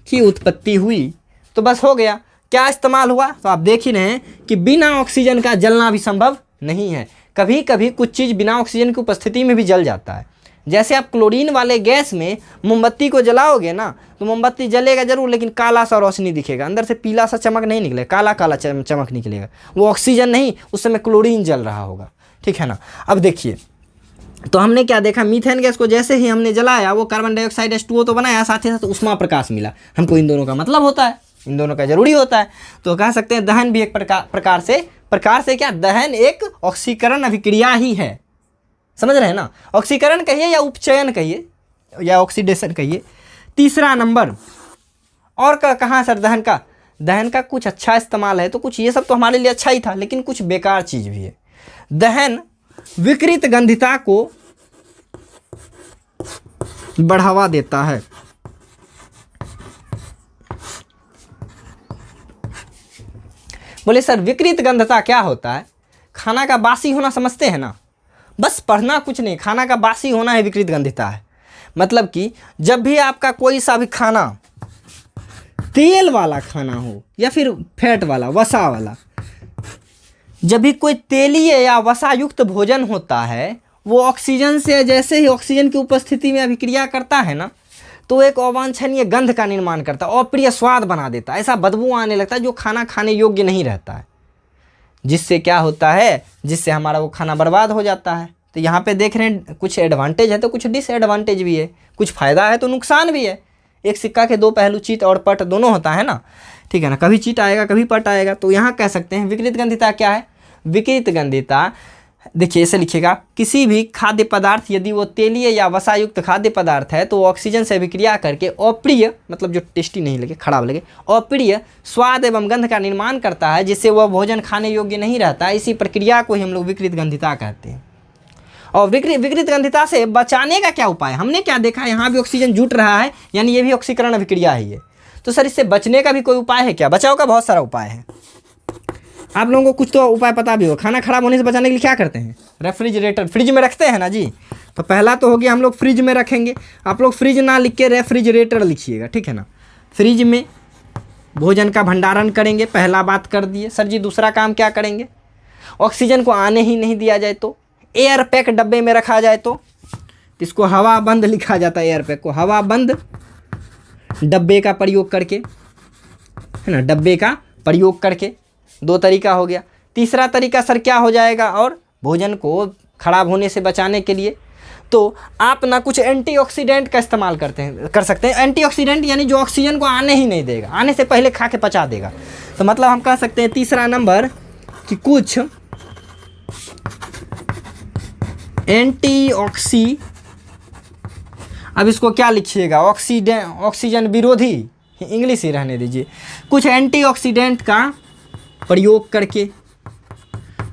की उत्पत्ति हुई। तो बस हो गया। क्या इस्तेमाल हुआ, तो आप देख ही रहे हैं कि बिना ऑक्सीजन का जलना भी संभव नहीं है। कभी कभी कुछ चीज़ बिना ऑक्सीजन की उपस्थिति में भी जल जाता है। जैसे आप क्लोरीन वाले गैस में मोमबत्ती को जलाओगे ना, तो मोमबत्ती जलेगा जरूर, लेकिन काला सा रोशनी दिखेगा, अंदर से पीला सा चमक नहीं निकलेगा, काला काला चमक निकलेगा। वो ऑक्सीजन नहीं, उस समय क्लोरीन जल रहा होगा, ठीक है ना। अब देखिए, तो हमने क्या देखा, मीथेन गैस को जैसे ही हमने जलाया वो कार्बन डाइऑक्साइड H2O तो बनाया, साथ ही साथ ऊष्मा प्रकाश मिला। हमको इन दोनों का मतलब होता है, इन दोनों का जरूरी होता है। तो कह सकते हैं दहन भी एक प्रकार से क्या, दहन एक ऑक्सीकरण अभिक्रिया ही है। समझ रहे हैं ना। ऑक्सीकरण कहिए या उपचयन कहिए या ऑक्सीडेशन कहिए। तीसरा नंबर, और कहाँ सर दहन का कुछ अच्छा इस्तेमाल है, तो कुछ ये सब तो हमारे लिए अच्छा ही था, लेकिन कुछ बेकार चीज़ भी है। दहन विकृत गंधिता को बढ़ावा देता है। बोले सर विकृत गंधता क्या होता है, खाना का बासी होना समझते हैं ना, बस पढ़ना कुछ नहीं, खाना का बासी होना है विकृत गंधिता है। मतलब कि जब भी आपका कोई सा भी खाना तेल वाला खाना हो या फिर फैट वाला, वसा वाला, जब भी कोई तेलीय या वसा युक्त भोजन होता है, वो ऑक्सीजन से जैसे ही ऑक्सीजन की उपस्थिति में अभिक्रिया करता है ना, तो एक अवांछनीय गंध का निर्माण करता है, अप्रिय स्वाद बना देता है, ऐसा बदबू आने लगता है जो खाना खाने योग्य नहीं रहता है। जिससे क्या होता है, जिससे हमारा वो खाना बर्बाद हो जाता है। तो यहाँ पे देख रहे हैं कुछ एडवांटेज है तो कुछ डिसएडवांटेज भी है, कुछ फ़ायदा है तो नुकसान भी है। एक सिक्का के दो पहलू, चित और पट दोनों होता है ना, ठीक है ना। कभी चित आएगा कभी पट आएगा। तो यहाँ कह सकते हैं विकृत गंधिता क्या है। विकृत गंधिता देखिए ऐसे लिखिएगा, किसी भी खाद्य पदार्थ यदि वो तेलीय या वसायुक्त खाद्य पदार्थ है तो वो ऑक्सीजन से अभिक्रिया करके अप्रिय, मतलब जो टेस्टी नहीं लगे, खराब लगे, अप्रिय स्वाद एवं गंध का निर्माण करता है, जिससे वह भोजन खाने योग्य नहीं रहता। इसी प्रक्रिया को ही हम लोग विकृत गंधिता कहते हैं। और विकृत गंधिता से बचाने का क्या उपाय, हमने क्या देखा, यहाँ भी ऑक्सीजन जुट रहा है, यानी ये भी ऑक्सीकरण अभिक्रिया ही है। तो सर इससे बचने का भी कोई उपाय है क्या? बचाव का बहुत सारा उपाय है। आप लोगों को कुछ तो उपाय पता भी हो। खाना खराब होने से बचाने के लिए क्या करते हैं? रेफ्रिजरेटर, फ्रिज में रखते हैं ना जी। तो पहला तो हो गया हम लोग फ्रिज में रखेंगे। आप लोग फ्रिज ना लिख के रेफ्रिजरेटर लिखिएगा, ठीक है ना। फ्रिज में भोजन का भंडारण करेंगे, पहला बात कर दिए। सर जी दूसरा काम क्या करेंगे? ऑक्सीजन को आने ही नहीं दिया जाए तो, एयर पैक डब्बे में रखा जाए तो, इसको हवा बंद लिखा जाता है। एयर पैक को हवा बंद डब्बे का प्रयोग करके, है ना, डब्बे का प्रयोग करके। दो तरीका हो गया। तीसरा तरीका सर क्या हो जाएगा? और भोजन को खराब होने से बचाने के लिए तो आप ना कुछ एंटीऑक्सीडेंट का इस्तेमाल कर सकते हैं। एंटीऑक्सीडेंट यानी जो ऑक्सीजन को आने ही नहीं देगा, आने से पहले खा के पचा देगा। तो मतलब हम कह सकते हैं तीसरा नंबर कि कुछ एंटीऑक्सी, अब इसको क्या लिखिएगा, ऑक्सीजन विरोधी, इंग्लिश ही रहने दीजिए। कुछ एंटीऑक्सीडेंट का प्रयोग करके।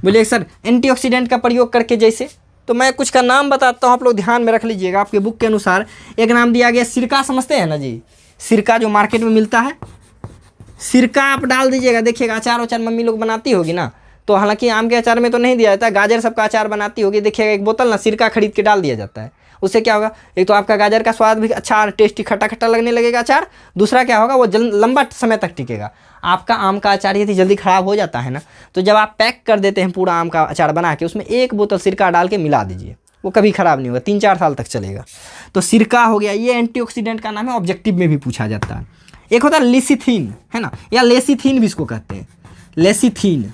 बोलिए सर एंटीऑक्सीडेंट का प्रयोग करके जैसे, तो मैं कुछ का नाम बताता हूँ, आप लोग ध्यान में रख लीजिएगा। आपके बुक के अनुसार एक नाम दिया गया सिरका, समझते हैं ना जी। सिरका जो मार्केट में मिलता है, सिरका आप डाल दीजिएगा। देखिएगा अचार वचार मम्मी लोग बनाती होगी ना, तो हालांकि आम के अचार में तो नहीं दिया जाता, गाजर सबका अचार बनाती होगी। देखिएगा एक बोतल ना सिरका खरीद के डाल दिया जाता है। उससे क्या होगा, एक तो आपका गाजर का स्वाद भी अच्छा टेस्टी खट्टा खट्टा लगने लगेगा अचार। दूसरा क्या होगा, वो लंबा समय तक टिकेगा। आपका आम का अचार यदि जल्दी ख़राब हो जाता है ना, तो जब आप पैक कर देते हैं पूरा आम का अचार बना के, उसमें एक बोतल सिरका डाल के मिला दीजिए, वो कभी ख़राब नहीं होगा, 3-4 साल तक चलेगा। तो सिरका हो गया, ये एंटीऑक्सीडेंट का नाम है, ऑब्जेक्टिव में भी पूछा जाता है। एक होता है लिसिथीन, है ना, या लेसिथीन भी इसको कहते हैं, लेसिथीन।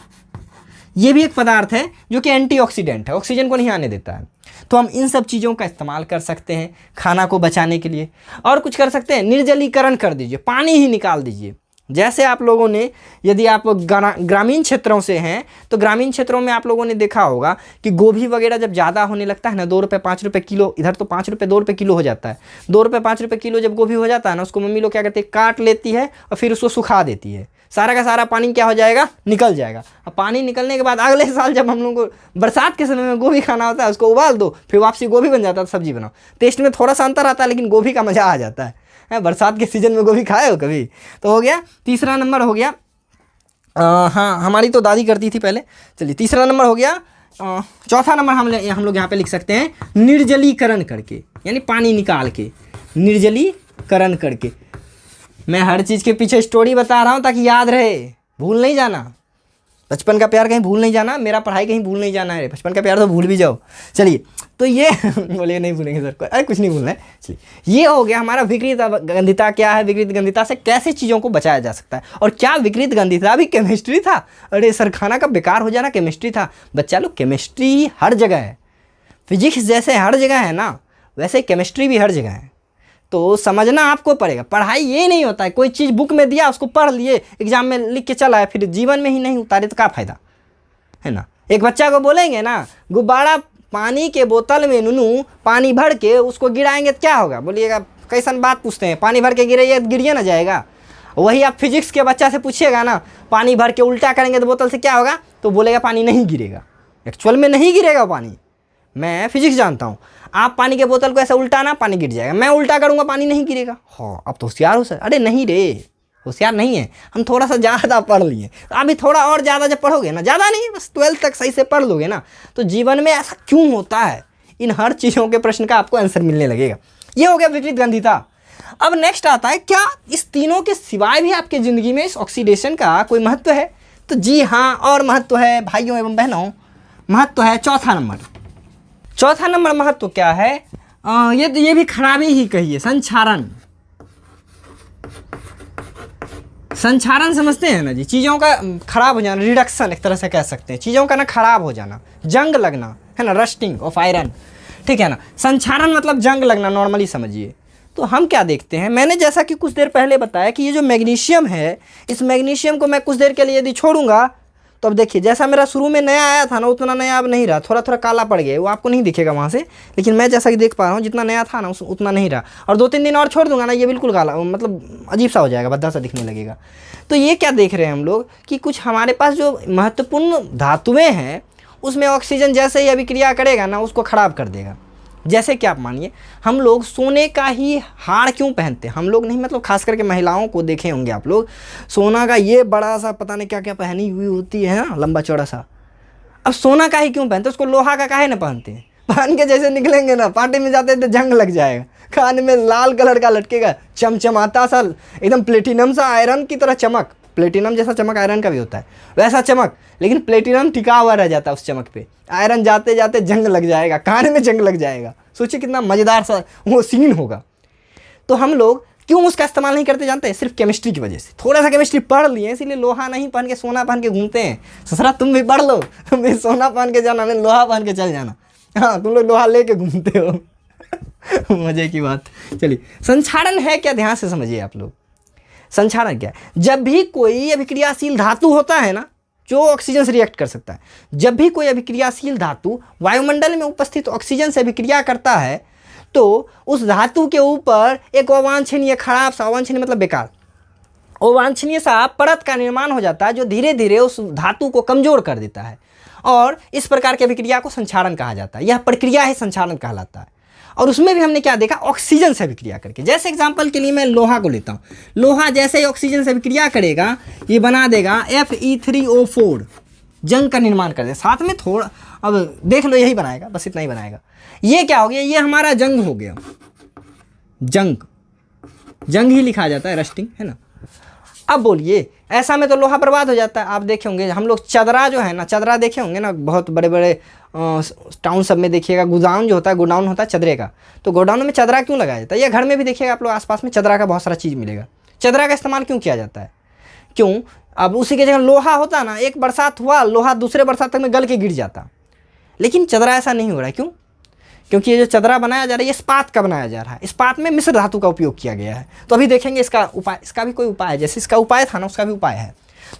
ये भी एक पदार्थ है जो कि एंटीऑक्सीडेंट है, ऑक्सीजन को नहीं आने देता है। तो हम इन सब चीज़ों का इस्तेमाल कर सकते हैं खाना को बचाने के लिए। और कुछ कर सकते हैं, निर्जलीकरण कर दीजिए, पानी ही निकाल दीजिए। जैसे आप लोगों ने, यदि आप ग्रामीण क्षेत्रों से हैं तो ग्रामीण क्षेत्रों में आप लोगों ने देखा होगा कि गोभी वगैरह जब ज़्यादा होने लगता है ना, 2 रुपये 5 रुपये किलो, इधर तो 5 रुपये 2 रुपये किलो हो जाता है। 2 रुपये 5 रुपये किलो जब गोभी हो जाता है ना, उसको मम्मी लोग क्या करते हैं, काट लेती है और फिर उसको सुखा देती है। सारा का सारा पानी क्या हो जाएगा, निकल जाएगा। अब पानी निकलने के बाद अगले साल जब हम लोग को बरसात के समय में गोभी खाना होता है, उसको उबाल दो, फिर वापसी गोभी बन जाता है, सब्जी बनाओ। टेस्ट में थोड़ा सा अंतर आता है, लेकिन गोभी का मज़ा आ जाता है। बरसात के सीजन में गोभी खाए हो कभी? तो हो गया, तीसरा नंबर हो गया। हाँ, हमारी तो दादी करती थी पहले। चलिए, तीसरा नंबर हो गया। चौथा नंबर हम लोग यहाँ पे लिख सकते हैं निर्जलीकरण करके, यानी पानी निकाल के, निर्जलीकरण करके। मैं हर चीज़ के पीछे स्टोरी बता रहा हूँ ताकि याद रहे, भूल नहीं जाना। बचपन का प्यार कहीं भूल नहीं जाना, मेरा पढ़ाई कहीं भूल नहीं जाना है। बचपन का प्यार तो भूल भी जाओ। चलिए, तो ये बोलिए नहीं भूलेंगे सर को, अरे कुछ नहीं भूलना है। चलिए, ये हो गया हमारा विकृत गंधिता क्या है, विकृत गंधिता से कैसे चीज़ों को बचाया जा सकता है। और क्या विकृत गंधिता भी केमिस्ट्री था? अरे सर, खाना का बेकार हो जाना केमिस्ट्री था। बच्चा लोग, केमिस्ट्री हर जगह है। फिजिक्स जैसे हर जगह है ना, वैसे केमिस्ट्री भी हर जगह है। तो समझना आपको पड़ेगा। पढ़ाई ये नहीं होता है कोई चीज़ बुक में दिया उसको पढ़ लिए, एग्जाम में लिख के चला है, फिर जीवन में ही नहीं उतारे तो क्या फ़ायदा है ना। एक बच्चा को बोलेंगे ना, गुब्बारा पानी के बोतल में नूनू पानी भर के उसको गिराएंगे तो क्या होगा? बोलिएगा कैसन बात पूछते हैं, पानी भर के गिराइए तो गिरिए ना जाएगा। वही आप फिजिक्स के बच्चा से पूछिएगा ना, पानी भर के उल्टा करेंगे तो बोतल से क्या होगा? तो बोलेगा पानी नहीं गिरेगा। एक्चुअल में नहीं गिरेगा पानी, मैं फिजिक्स जानता हूँ। आप पानी के बोतल को ऐसा उल्टाना, पानी गिर जाएगा। मैं उल्टा करूँगा, पानी नहीं गिरेगा। हाँ, अब तो होशियार हो सर। अरे नहीं रे, होशियार नहीं है, हम थोड़ा सा ज़्यादा पढ़ लिए। अभी थोड़ा और ज़्यादा जब पढ़ोगे ना, ज़्यादा नहीं बस 12th तक सही से पढ़ लोगे ना, तो जीवन में ऐसा क्यों होता है, इन हर चीज़ों के प्रश्न का आपको आंसर मिलने लगेगा। ये हो गया विकृत गंधिता। अब नेक्स्ट आता है, क्या इस तीनों के सिवाय भी आपकी ज़िंदगी में इस ऑक्सीडेशन का कोई महत्व है? तो जी हाँ, और महत्व है भाइयों एवं बहनों, महत्व है चौथा नंबर। चौथा नंबर महत्व क्या है? ये भी खराबी ही कहिए, संक्षारण। संक्षारण समझते हैं ना जी, चीज़ों का खराब हो जाना, रिडक्शन एक तरह से कह सकते हैं, चीज़ों का ना खराब हो जाना, जंग लगना है ना, रस्टिंग ऑफ आयरन, ठीक है ना। संक्षारण मतलब जंग लगना, नॉर्मली समझिए। तो हम क्या देखते हैं, मैंने जैसा कि कुछ देर पहले बताया कि ये जो मैग्नीशियम है, इस मैग्नीशियम को मैं कुछ देर के लिए यदि छोड़ूंगा तो अब देखिए, जैसा मेरा शुरू में नया आया था ना, उतना नया अब नहीं रहा, थोड़ा थोड़ा काला पड़ गया। वो आपको नहीं दिखेगा वहाँ से, लेकिन मैं जैसा कि देख पा रहा हूँ, जितना नया था ना उतना नहीं रहा। और 2-3 दिन और छोड़ दूंगा ना, ये बिल्कुल काला, मतलब अजीब सा हो जाएगा, भद्दा सा दिखने लगेगा। तो ये क्या देख रहे हैं हम लोग कि कुछ हमारे पास जो महत्वपूर्ण धातुएँ हैं, उसमें ऑक्सीजन जैसे ही अभिक्रिया करेगा ना, उसको ख़राब कर देगा। जैसे कि आप मानिए, हम लोग सोने का ही हार क्यों पहनते हैं? हम लोग नहीं, मतलब खास करके महिलाओं को देखे होंगे आप लोग, सोना का ये बड़ा सा पता नहीं क्या क्या पहनी हुई होती है ना, लंबा चौड़ा सा। अब सोना का ही क्यों पहनते? उसको लोहा का काहे ना पहनते हैं? पहन के जैसे निकलेंगे ना, पार्टी में जाते तो जंग लग जाएगा। कान में लाल कलर का लटकेगा, चमचमाता सा, एकदम प्लेटिनम सा, आयरन की तरह चमक। प्लेटिनम जैसा चमक आयरन का भी होता है, वैसा चमक, लेकिन प्लेटिनम टिका हुआ रह जाता है उस चमक पे। आयरन जाते जाते जंग लग जाएगा, कान में जंग लग जाएगा। सोचिए कितना मज़ेदार सा वो सीन होगा। तो हम लोग क्यों उसका इस्तेमाल नहीं करते जानते हैं? सिर्फ केमिस्ट्री की वजह से। थोड़ा सा केमिस्ट्री पढ़ लिए, इसीलिए लोहा नहीं पहन के सोना पहन के घूमते हैं। ससुरा तुम भी पढ़ लो, तुम भी सोना पहन के जाना, मैं लोहा पहन के चल जाना। हाँ, तुम लोग लोहा लेके घूमते हो। मज़े की बात। चलिए, संक्षारण है क्या, ध्यान से समझिए आप लोग। संक्षारण क्या है? जब भी कोई अभिक्रियाशील धातु होता है ना, जो ऑक्सीजन से रिएक्ट कर सकता है, जब भी कोई अभिक्रियाशील धातु वायुमंडल में उपस्थित ऑक्सीजन से अभिक्रिया करता है, तो उस धातु के ऊपर एक अवांछनीय, खराब सा, अवांछनीय मतलब बेकार, अवांछनीय सा परत का निर्माण हो जाता है, जो धीरे धीरे उस धातु को कमजोर कर देता है। और इस प्रकार की अभिक्रिया को संक्षारण कहा जाता है। यह प्रक्रिया ही संक्षारण कहलाता है। और उसमें भी हमने क्या देखा, ऑक्सीजन से अभिक्रिया करके। जैसे एग्जांपल के लिए मैं लोहा को लेता हूँ। लोहा जैसे ही ऑक्सीजन से अभिक्रिया करेगा, ये बना देगा Fe3O4, जंग का निर्माण कर देगा। साथ में थोड़ा, अब देख लो, यही बनाएगा, बस इतना ही बनाएगा। ये क्या हो गया, ये हमारा जंग हो गया। जंग ही लिखा जाता है, रस्टिंग है ना। अब बोलिए, ऐसा में तो लोहा बर्बाद हो जाता है। आप देखे होंगे, हम लोग चदरा जो है ना, चदरा देखे होंगे ना, बहुत बड़े बड़े टाउन सब में देखिएगा, गोदाम जो होता है, गोडाउन होता है चदरे का। तो गोडाउन में चदरा क्यों लगाया जाता है? या घर में भी देखिएगा आप लोग, आसपास में चदरा का बहुत सारा चीज़ मिलेगा। चदरा का इस्तेमाल क्यों किया जाता है? क्यों? अब उसी के जगह लोहा होता ना, एक बरसात हुआ, लोहा दूसरे बरसात तक में गल के गिर जाता। लेकिन चदरा ऐसा नहीं हो रहा है। क्यों? क्योंकि ये जो चदरा बनाया जा रहा है ये इस्पात का बनाया जा रहा है, इस्पात में मिश्र धातु का उपयोग किया गया है। तो अभी देखेंगे इसका उपाय, इसका भी कोई उपाय है, जैसे इसका उपाय था ना उसका भी उपाय है।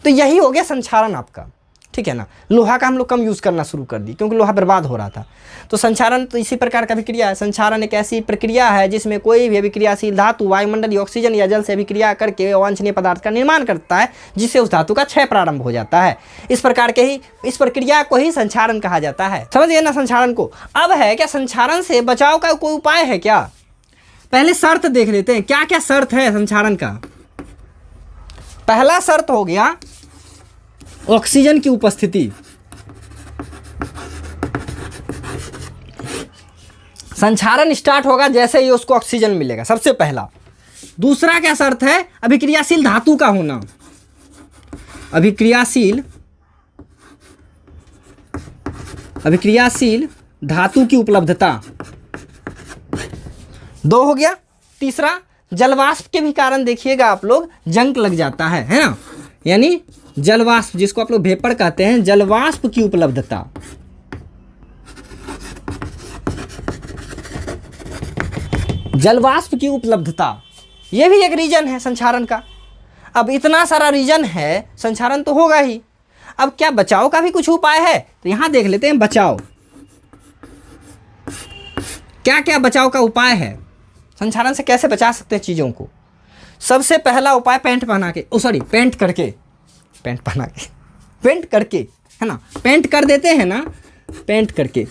तो यही हो गया संक्षारण आपका, ठीक है ना। लोहा का हम लोग कम यूज़ करना शुरू कर दी क्योंकि लोहा बर्बाद हो रहा था। तो संक्षारण तो इसी प्रकार का अभिक्रिया है। संक्षारण एक ऐसी प्रक्रिया है जिसमें कोई भी अभिक्रियाशील धातु वायुमंडलीय ऑक्सीजन या जल से अभिक्रिया करके अवांछनीय पदार्थ का निर्माण करता है, जिससे उस धातु का क्षय प्रारंभ हो जाता है। इस प्रक्रिया को ही संक्षारण कहा जाता है। समझ गए ना संक्षारण को। अब है क्या संक्षारण से बचाव का कोई उपाय है क्या? पहले शर्त देख लेते हैं, क्या क्या शर्त है संक्षारण का। पहला शर्त हो गया ऑक्सीजन की उपस्थिति। संक्षारण स्टार्ट होगा जैसे ही उसको ऑक्सीजन मिलेगा, सबसे पहला। दूसरा क्या शर्त है? अभिक्रियाशील धातु का होना। अभिक्रियाशील धातु की उपलब्धता। 2 हो गया। तीसरा जलवाष्प के भी कारण देखिएगा आप लोग जंग लग जाता है ना, यानी जलवाष्प जिसको आप लोग वेपर कहते हैं, जलवाष्प की उपलब्धता। जलवाष्प की उपलब्धता ये भी एक रीजन है संक्षारण का। अब इतना सारा रीजन है, संक्षारण तो होगा ही। अब क्या बचाव का भी कुछ उपाय है? तो यहां देख लेते हैं बचाव, क्या क्या बचाव का उपाय है, संक्षारण से कैसे बचा सकते हैं चीज़ों को। सबसे पहला उपाय पेंट करके है ना, पेंट कर देते हैं ना, पेंट करके।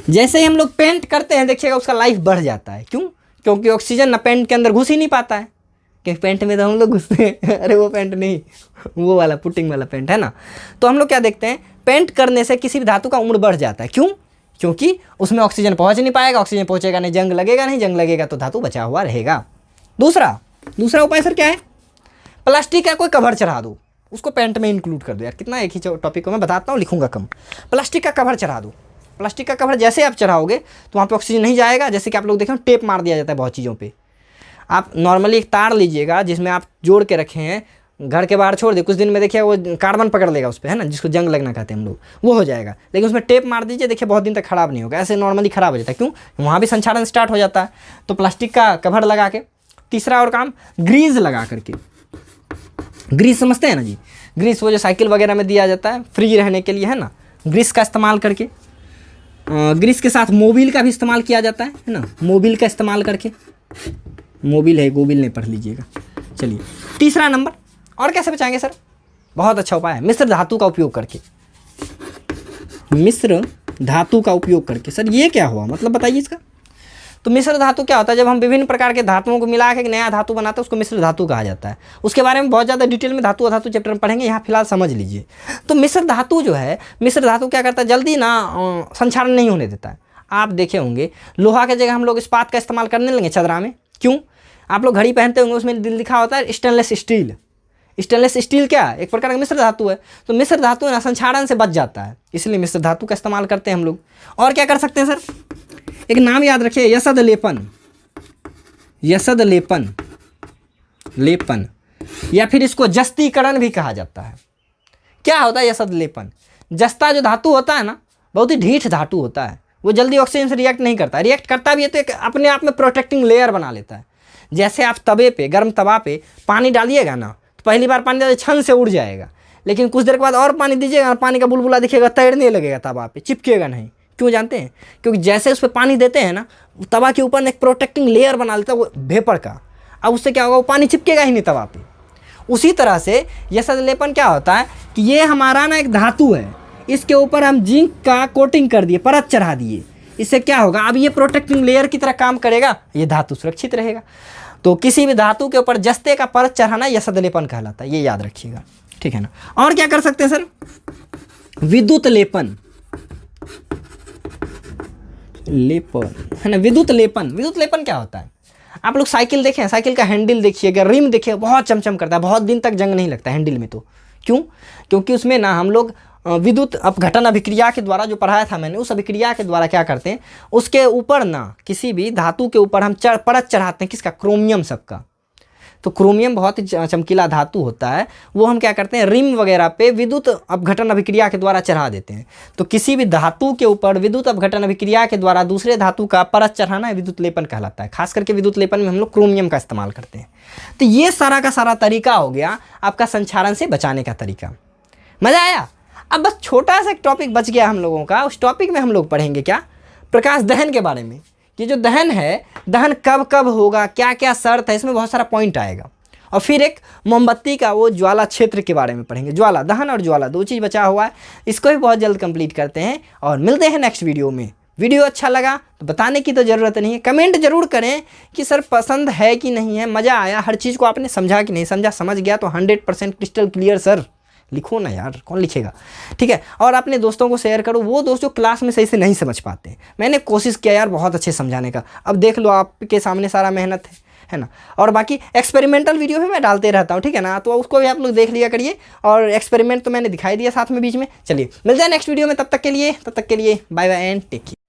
जैसे ही हम लोग पेंट करते हैं देखिएगा उसका लाइफ बढ़ जाता है। क्यों? क्योंकि ऑक्सीजन ना पेंट के अंदर घुस ही नहीं पाता है, क्योंकि पेंट में तो हम लोग घुसते हैं अरे वो पेंट नहीं, वो वाला पुटिंग वाला पेंट है ना। तो हम लोग क्या देखते हैं, पेंट करने से किसी भी धातु का उम्र बढ़ जाता है। क्यों? क्योंकि उसमें ऑक्सीजन पहुंच नहीं पाएगा, ऑक्सीजन पहुंचेगा नहीं, जंग लगेगा तो धातु बचा हुआ रहेगा। दूसरा उपाय सर क्या है? प्लास्टिक का कोई कवर चढ़ा दो, उसको पेंट में इंक्लूड कर दो। यार कितना एक ही टॉपिक को मैं बताता हूँ, लिखूंगा कम। प्लास्टिक का कवर चढ़ा दो। प्लास्टिक का कवर जैसे आप चढ़ाओगे तो वहाँ पे ऑक्सीजन नहीं जाएगा। जैसे कि आप लोग देखें टेप मार दिया जाता है बहुत चीज़ों पे। आप नॉर्मली एक तार लीजिएगा जिसमें आप जोड़ के रखे हैं, घर के बाहर छोड़ दे, कुछ दिन में देखिए वो कार्बन पकड़ लेगा उस पर, है ना, जिसको जंग लगना कहते हैं हम लोग, वो हो जाएगा। लेकिन उसमें टेप मार दीजिए, देखिए बहुत दिन तक खराब नहीं होगा। ऐसे नॉर्मली खराब हो जाता है। क्यों? वहाँ भी संक्षारण स्टार्ट हो जाता है। तो प्लास्टिक का कवर लगा के। तीसरा और काम ग्रीस लगा करके। ग्रीस समझते हैं ना जी, ग्रीस वो जो साइकिल वगैरह में दिया जाता है फ्री रहने के लिए, है ना, ग्रीस का इस्तेमाल करके। ग्रीस के साथ मोबिल का भी इस्तेमाल किया जाता है ना, मोबिल का इस्तेमाल करके। मोबिल है, गोबिल नहीं पढ़ लीजिएगा। चलिए तीसरा नंबर, और कैसे बचाएंगे सर? बहुत अच्छा उपाय है, मिश्र धातु का उपयोग करके। मिश्र धातु का उपयोग करके। सर ये क्या हुआ, मतलब बताइए इसका। तो मिश्र धातु क्या होता है? जब हम विभिन्न प्रकार के धातुओं को मिला के एक नया धातु बनाते हैं उसको मिश्र धातु कहा जाता है। उसके बारे में बहुत ज़्यादा डिटेल में धातु अधातु चैप्टर में पढ़ेंगे, यहाँ फिलहाल समझ लीजिए। तो मिश्र धातु जो है, मिश्र धातु क्या करता है, जल्दी ना संक्षारण नहीं होने देता है। आप देखे होंगे लोहा के जगह हम लोग इस्पात का इस्तेमाल करने लगे चदरा में। क्यों? आप लोग घड़ी पहनते होंगे, उसमें लिखा होता है स्टेनलेस स्टील। स्टेनलेस स्टील क्या है? एक प्रकार का मिश्र धातु है। तो मिश्र धातु ना संक्षारण से बच जाता है, इसलिए मिश्र धातु का इस्तेमाल करते हैं हम लोग। और क्या कर सकते हैं सर? एक नाम याद रखिए, यसद लेपन। यसद लेपन या फिर इसको जस्तीकरण भी कहा जाता है। क्या होता है यसद लेपन? जस्ता जो धातु होता है ना, बहुत ही ढीठ धातु होता है, वो जल्दी ऑक्सीजन से रिएक्ट नहीं करता। रिएक्ट करता भी है तो एक अपने आप में प्रोटेक्टिंग लेयर बना लेता है। जैसे आप तवे पे, गर्म तवा पे पानी डालिएगा ना, तो पहली बार पानी डालिए छन से उड़ जाएगा, लेकिन कुछ देर के बाद और पानी दीजिएगा, पानी का बुलबुला दिखेगा, तैरने लगेगा तवा पे, चिपकेगा नहीं। क्यों जानते हैं? क्योंकि जैसे उस पर पानी देते हैं ना, तवा के ऊपर एक प्रोटेक्टिंग लेयर बना लेता है वो वेपर का। अब उससे क्या होगा, वो पानी चिपकेगा ही नहीं तवा पे। उसी तरह से यसद लेपन क्या होता है कि ये हमारा ना एक धातु है, इसके ऊपर हम जिंक का कोटिंग कर दिए, परत चढ़ा दिए। इससे क्या होगा, अब ये प्रोटेक्टिंग लेयर की तरह काम करेगा, ये धातु सुरक्षित रहेगा। तो किसी भी धातु के ऊपर जस्ते का परत चढ़ाना यसद लेपन कहलाता है, ये याद रखिएगा, ठीक है ना। और क्या कर सकते हैं सर? विद्युत लेपन है ना, विद्युत लेपन क्या होता है? आप लोग साइकिल देखें, साइकिल का हैंडल देखिएगा, रिम देखिए, बहुत चमचम करता है, बहुत दिन तक जंग नहीं लगता हैंडल में। तो क्यों? क्योंकि उसमें ना हम लोग विद्युत अपघटन अभिक्रिया के द्वारा, जो पढ़ाया था मैंने, उस अभिक्रिया के द्वारा क्या करते हैं, उसके ऊपर ना किसी भी धातु के ऊपर हम परत चढ़ाते हैं। किसका? क्रोमियम सबका। तो क्रोमियम बहुत ही चमकीला धातु होता है, वो हम क्या करते हैं रिम वगैरह पे विद्युत अपघटन अभिक्रिया के द्वारा चढ़ा देते हैं। तो किसी भी धातु के ऊपर विद्युत अपघटन अभिक्रिया के द्वारा दूसरे धातु का परत चढ़ाना विद्युत लेपन कहलाता है। खास करके विद्युत लेपन में हम लोग क्रोमियम का इस्तेमाल करते हैं। तो ये सारा का सारा तरीका हो गया आपका संक्षारण से बचाने का तरीका। मजा आया? अब बस छोटा सा एक टॉपिक बच गया हम लोगों का। उस टॉपिक में हम लोग पढ़ेंगे क्या, प्रकाश दहन के बारे में। कि जो दहन है, दहन कब कब होगा, क्या क्या शर्त है, इसमें बहुत सारा पॉइंट आएगा। और फिर एक मोमबत्ती का वो ज्वाला क्षेत्र के बारे में पढ़ेंगे। ज्वाला, दहन और ज्वाला दो चीज़ बचा हुआ है, इसको भी बहुत जल्द कंप्लीट करते हैं और मिलते हैं नेक्स्ट वीडियो में। वीडियो अच्छा लगा तो बताने की तो ज़रूरत नहीं है, कमेंट जरूर करें कि सर पसंद है कि नहीं है, मज़ा आया, हर चीज़ को आपने समझा कि नहीं समझा। समझ गया तो 100% क्रिस्टल क्लियर सर लिखो ना यार, कौन लिखेगा, ठीक है। और अपने दोस्तों को शेयर करो, वो दोस्त जो क्लास में सही से नहीं समझ पाते। मैंने कोशिश किया यार बहुत अच्छे समझाने का, अब देख लो आपके सामने सारा मेहनत है ना। और बाकी एक्सपेरिमेंटल वीडियो भी मैं डालते रहता हूँ, ठीक है ना, तो उसको भी आप लोग देख लिया करिए। और एक्सपेरिमेंट तो मैंने दिखाई दिया साथ में बीच में। चलिए मिलते हैं नेक्स्ट वीडियो में, तब तक के लिए bye bye and take care.